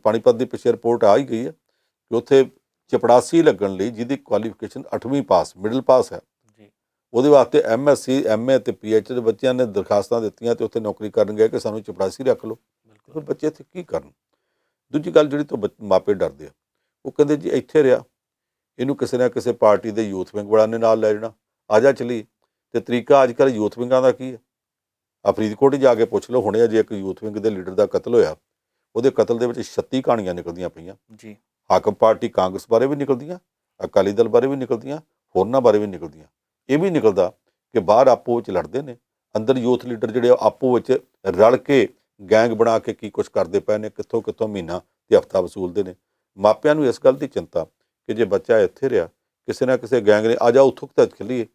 ਪਾਣੀਪਤ ਦੀ ਪਿੱਛੇ ਰਿਪੋਰਟ ਆ ਹੀ ਗਈ ਹੈ ਕਿ ਉੱਥੇ ਚਪੜਾਸੀ ਲੱਗਣ ਲਈ ਜਿਹਦੀ ਕੁਆਲੀਫਿਕੇਸ਼ਨ 8ਵੀਂ ਪਾਸ ਮਿਡਲ ਪਾਸ ਹੈ, ਉਹਦੇ ਵਾਸਤੇ MSc MA ਅਤੇ PhD ਦੇ ਬੱਚਿਆਂ ਨੇ ਦਰਖਾਸਤਾਂ ਦਿੱਤੀਆਂ ਤੇ ਉੱਥੇ ਨੌਕਰੀ ਕਰਨ ਗਏ ਕਿ ਸਾਨੂੰ ਚਪੜਾਸੀ ਰੱਖ ਲਓ। ਫਿਰ ਬੱਚੇ ਇੱਥੇ ਕੀ ਕਰਨ? ਦੂਜੀ ਗੱਲ ਜਿਹੜੀ ਤੋਂ ਮਾਪੇ ਡਰਦੇ ਆ, ਉਹ ਕਹਿੰਦੇ ਜੀ ਇੱਥੇ ਰਿਹਾ, ਇਹਨੂੰ ਕਿਸੇ ਨਾ ਕਿਸੇ ਪਾਰਟੀ ਦੇ ਯੂਥ ਵਿੰਗ ਵਾਲਿਆਂ ਨੇ ਨਾਲ ਲੈ ਜਾਣਾ, ਆ ਜਾ ਚਲੀ। ਤੇ ਤਰੀਕਾ ਅੱਜ ਕੱਲ੍ਹ ਯੂਥ ਵਿੰਗਾਂ ਦਾ ਕੀ ਹੈ? ਆ ਫਰੀਦਕੋਟ ਹੀ ਜਾ ਕੇ ਪੁੱਛ ਲਓ, ਹੁਣੇ ਅਜੇ ਇੱਕ ਯੂਥ ਵਿੰਗ ਦੇ ਲੀਡਰ ਦਾ ਕਤਲ ਹੋਇਆ, ਉਹਦੇ ਕਤਲ ਦੇ ਵਿੱਚ 36 ਕਹਾਣੀਆਂ ਨਿਕਲਦੀਆਂ ਪਈਆਂ ਜੀ। ਹਾਕਮ ਪਾਰਟੀ ਕਾਂਗਰਸ ਬਾਰੇ ਵੀ ਨਿਕਲਦੀਆਂ, ਅਕਾਲੀ ਦਲ ਬਾਰੇ ਵੀ ਨਿਕਲਦੀਆਂ, ਹੋਰਨਾਂ ਬਾਰੇ ਵੀ ਨਿਕਲਦੀਆਂ। ਇਹ ਵੀ ਨਿਕਲਦਾ ਕਿ ਬਾਹਰ ਆਪੋ ਵਿੱਚ ਲੜਦੇ ਨੇ, ਅੰਦਰ ਯੂਥ ਲੀਡਰ ਜਿਹੜੇ ਆਪੋ ਵਿੱਚ ਰਲ ਕੇ ਗੈਂਗ ਬਣਾ ਕੇ ਕੀ ਕੁਛ ਕਰਦੇ ਪਏ ਨੇ, ਕਿੱਥੋਂ ਕਿੱਥੋਂ ਮਹੀਨਾ ਤੇ ਹਫ਼ਤਾ ਵਸੂਲਦੇ ਨੇ। ਮਾਪਿਆਂ ਨੂੰ ਇਸ ਗੱਲ ਦੀ ਚਿੰਤਾ ਕਿ ਜੇ ਬੱਚਾ ਇੱਥੇ ਰਿਹਾ, ਕਿਸੇ ਨਾ ਕਿਸੇ ਗੈਂਗ ਨੇ ਆ ਜਾ ਉੱਥੋਂ ਤੱਕ ਚੱਲੀਏ,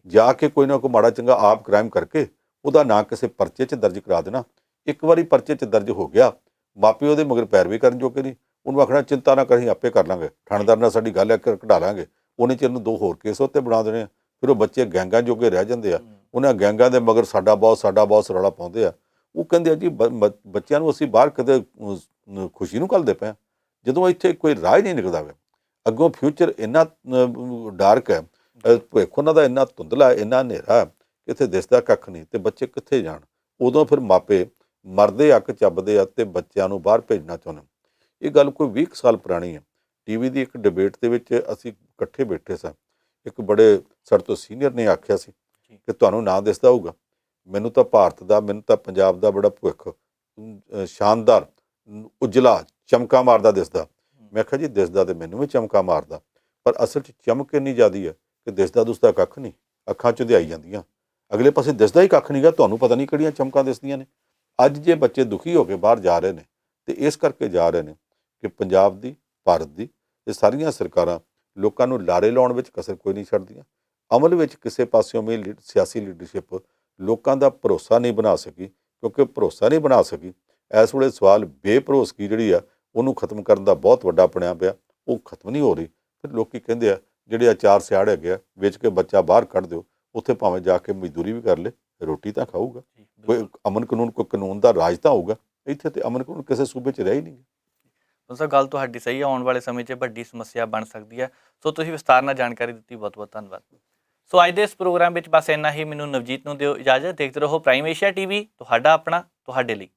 ਜਾ ਕੇ ਕੋਈ ਨਾ ਕੋਈ ਮਾੜਾ ਚੰਗਾ ਆਪ ਕ੍ਰਾਈਮ ਕਰਕੇ ਉਹਦਾ ਨਾਂ ਕਿਸੇ ਪਰਚੇ 'ਚ ਦਰਜ ਕਰਾ ਦੇਣਾ। ਇੱਕ ਵਾਰੀ ਪਰਚੇ 'ਚ ਦਰਜ ਹੋ ਗਿਆ, ਮਾਪੇ ਉਹਦੇ ਮਗਰ ਪੈਰਵੀ ਕਰਨ ਜੋਗੇ ਨਹੀਂ। ਉਹਨੂੰ ਆਖਣਾ ਚਿੰਤਾ ਨਾ ਕਰੀ, ਆਪੇ ਕਰ ਲਾਂਗੇ, ਥਾਣੇਦਾਰ ਨਾਲ ਸਾਡੀ ਗੱਲ ਹੈ, ਕਢਾ ਲਾਂਗੇ। ਉਹਨੇ ਚਿਰ ਨੂੰ 2 ਹੋਰ ਕੇਸ ਉੱਤੇ ਬਣਾ ਦੇਣੇ ਆ। ਫਿਰ ਉਹ ਬੱਚੇ ਗੈਂਗਾਂ ਜੋਗੇ ਰਹਿ ਜਾਂਦੇ ਆ। ਉਹਨਾਂ ਗੈਂਗਾਂ ਦੇ ਮਗਰ ਸਾਡਾ ਬਹੁਤ ਰੌਲਾ ਪਾਉਂਦੇ ਆ। ਉਹ ਕਹਿੰਦੇ ਆ ਜੀ ਬੱਚਿਆਂ ਨੂੰ ਅਸੀਂ ਬਾਹਰ ਕਦੇ ਖੁਸ਼ੀ ਨੂੰ ਘੱਲਦੇ ਪਏ ਹਾਂ, ਜਦੋਂ ਇੱਥੇ ਕੋਈ ਰਾਹ ਹੀ ਨਹੀਂ ਨਿਕਲਦਾ ਵਾ। ਅੱਗੋਂ ਫਿਊਚਰ ਇੰਨਾ ਡਾਰਕ ਹੈ, ਭਵਿੱਖ ਉਹਨਾਂ ਦਾ ਇੰਨਾ ਧੁੰਦਲਾ, ਇੰਨਾ ਹਨੇਰਾ ਕਿ ਇੱਥੇ ਦਿਸਦਾ ਕੱਖ ਨਹੀਂ, ਤੇ ਬੱਚੇ ਕਿੱਥੇ ਜਾਣ? ਉਦੋਂ ਫਿਰ ਮਾਪੇ ਮਰਦੇ ਅੱਕ ਚੱਬਦੇ ਆ ਤੇ ਬੱਚਿਆਂ ਨੂੰ ਬਾਹਰ ਭੇਜਣਾ ਚਾਹੁੰਦੇ। ਇਹ ਗੱਲ ਕੋਈ 20 ਸਾਲ ਪੁਰਾਣੀ ਹੈ। ਟੀਵੀ ਦੀ ਇੱਕ ਡਿਬੇਟ ਦੇ ਵਿੱਚ ਅਸੀਂ ਇਕੱਠੇ ਬੈਠੇ ਸਾਂ, ਇੱਕ ਬੜੇ ਸਾਡੇ ਤੋਂ ਸੀਨੀਅਰ ਨੇ ਆਖਿਆ ਸੀ ਕਿ ਤੁਹਾਨੂੰ ਨਾ ਦਿਸਦਾ ਹੋਊਗਾ, ਮੈਨੂੰ ਤਾਂ ਭਾਰਤ ਦਾ, ਮੈਨੂੰ ਤਾਂ ਪੰਜਾਬ ਦਾ ਬੜਾ ਭਵਿੱਖ ਸ਼ਾਨਦਾਰ, ਉਜਲਾ, ਚਮਕਾ ਮਾਰਦਾ ਦਿਸਦਾ। ਮੈਂ ਕਿਹਾ ਜੀ ਦਿਸਦਾ ਤੇ ਮੈਨੂੰ ਵੀ ਚਮਕਾ ਮਾਰਦਾ, ਪਰ ਅਸਲ 'ਚ ਚਮਕ ਇੰਨੀ ਜ਼ਿਆਦੀ ਹੈ ਕਿ ਦਿਸਦਾ ਦੁਸਦਾ ਕੱਖ ਨਹੀਂ, ਅੱਖਾਂ 'ਚ ਧਿਆਈ ਜਾਂਦੀਆਂ, ਅਗਲੇ ਪਾਸੇ ਦਿਸਦਾ ਹੀ ਕੱਖ ਨਹੀਂਗਾ। ਤੁਹਾਨੂੰ ਪਤਾ ਨਹੀਂ ਕਿਹੜੀਆਂ ਚਮਕਾਂ ਦਿਸਦੀਆਂ ਨੇ। ਅੱਜ ਜੇ ਬੱਚੇ ਦੁਖੀ ਹੋ ਕੇ ਬਾਹਰ ਜਾ ਰਹੇ ਨੇ ਤੇ ਇਸ ਕਰਕੇ ਜਾ ਰਹੇ ਨੇ ਕਿ ਪੰਜਾਬ ਦੀ, ਭਾਰਤ ਦੀ ਇਹ ਸਾਰੀਆਂ ਸਰਕਾਰਾਂ ਲੋਕਾਂ ਨੂੰ ਲਾਰੇ ਲਾਉਣ ਵਿੱਚ ਕਸਰ ਕੋਈ ਨਹੀਂ ਛੱਡਦੀਆਂ। ਅਮਲ ਵਿੱਚ ਕਿਸੇ ਪਾਸਿਓਂ ਵੀ ਸਿਆਸੀ ਲੀਡਰਸ਼ਿਪ ਲੋਕਾਂ ਦਾ ਭਰੋਸਾ ਨਹੀਂ ਬਣਾ ਸਕੀ। ਕਿਉਂਕਿ ਭਰੋਸਾ ਨਹੀਂ ਬਣਾ ਸਕੀ, ਇਸ ਵੇਲੇ ਸਵਾਲ ਬੇਭਰੋਸਗੀ ਜਿਹੜੀ ਆ ਉਹਨੂੰ ਖਤਮ ਕਰਨ ਦਾ ਬਹੁਤ ਵੱਡਾ ਬਣਿਆ ਪਿਆ। ਉਹ ਖਤਮ ਨਹੀਂ ਹੋ ਰਹੀ। ਫਿਰ ਲੋਕੀ ਕਹਿੰਦੇ ਆ ਜਿਹੜੇ ਆਚਾਰ ਸਿਆੜ ਹੈਗੇ ਆ, ਵੇਚ ਕੇ ਬੱਚਾ ਬਾਹਰ ਕੱਢ ਦਿਓ, ਉੱਥੇ ਭਾਵੇਂ ਜਾ ਕੇ ਮਜ਼ਦੂਰੀ ਵੀ ਕਰ ਲੇ, ਰੋਟੀ ਤਾਂ ਖਾਊਗਾ। ਕੋਈ ਅਮਨ ਕਾਨੂੰਨ, ਕੋਈ ਕਾਨੂੰਨ ਦਾ ਰਾਜ ਤਾਂ ਹੋਊਗਾ। ਇੱਥੇ ਤੇ ਅਮਨ ਕਾਨੂੰਨ ਕਿਸੇ ਸੂਬੇ 'ਚ ਰਹਿ ਹੀ ਨਹੀਂ। ਸਰ ਗੱਲ ਤੁਹਾਡੀ ਸਹੀ ਹੈ, ਆਉਣ ਵਾਲੇ ਸਮੇਂ 'ਚ ਵੱਡੀ ਸਮੱਸਿਆ ਬਣ ਸਕਦੀ ਹੈ। ਸੋ ਤੁਸੀਂ ਵਿਸਤਾਰ ਨਾਲ ਜਾਣਕਾਰੀ ਦਿੱਤੀ, ਬਹੁਤ ਬਹੁਤ ਧੰਨਵਾਦ। ਸੋ ਅੱਜ ਦੇ ਇਸ ਪ੍ਰੋਗਰਾਮ ਵਿੱਚ ਬਸ ਇੰਨਾ ਹੀ। ਮੈਨੂੰ ਨਵਜੀਤ ਨੂੰ ਦਿਓ ਇਜਾਜ਼ਤ। ਦੇਖਦੇ ਰਹੋ ਪ੍ਰਾਈਮ ਏਸ਼ੀਆ ਟੀਵੀ, ਤੁਹਾਡਾ ਆਪਣਾ, ਤੁਹਾਡੇ ਲਈ।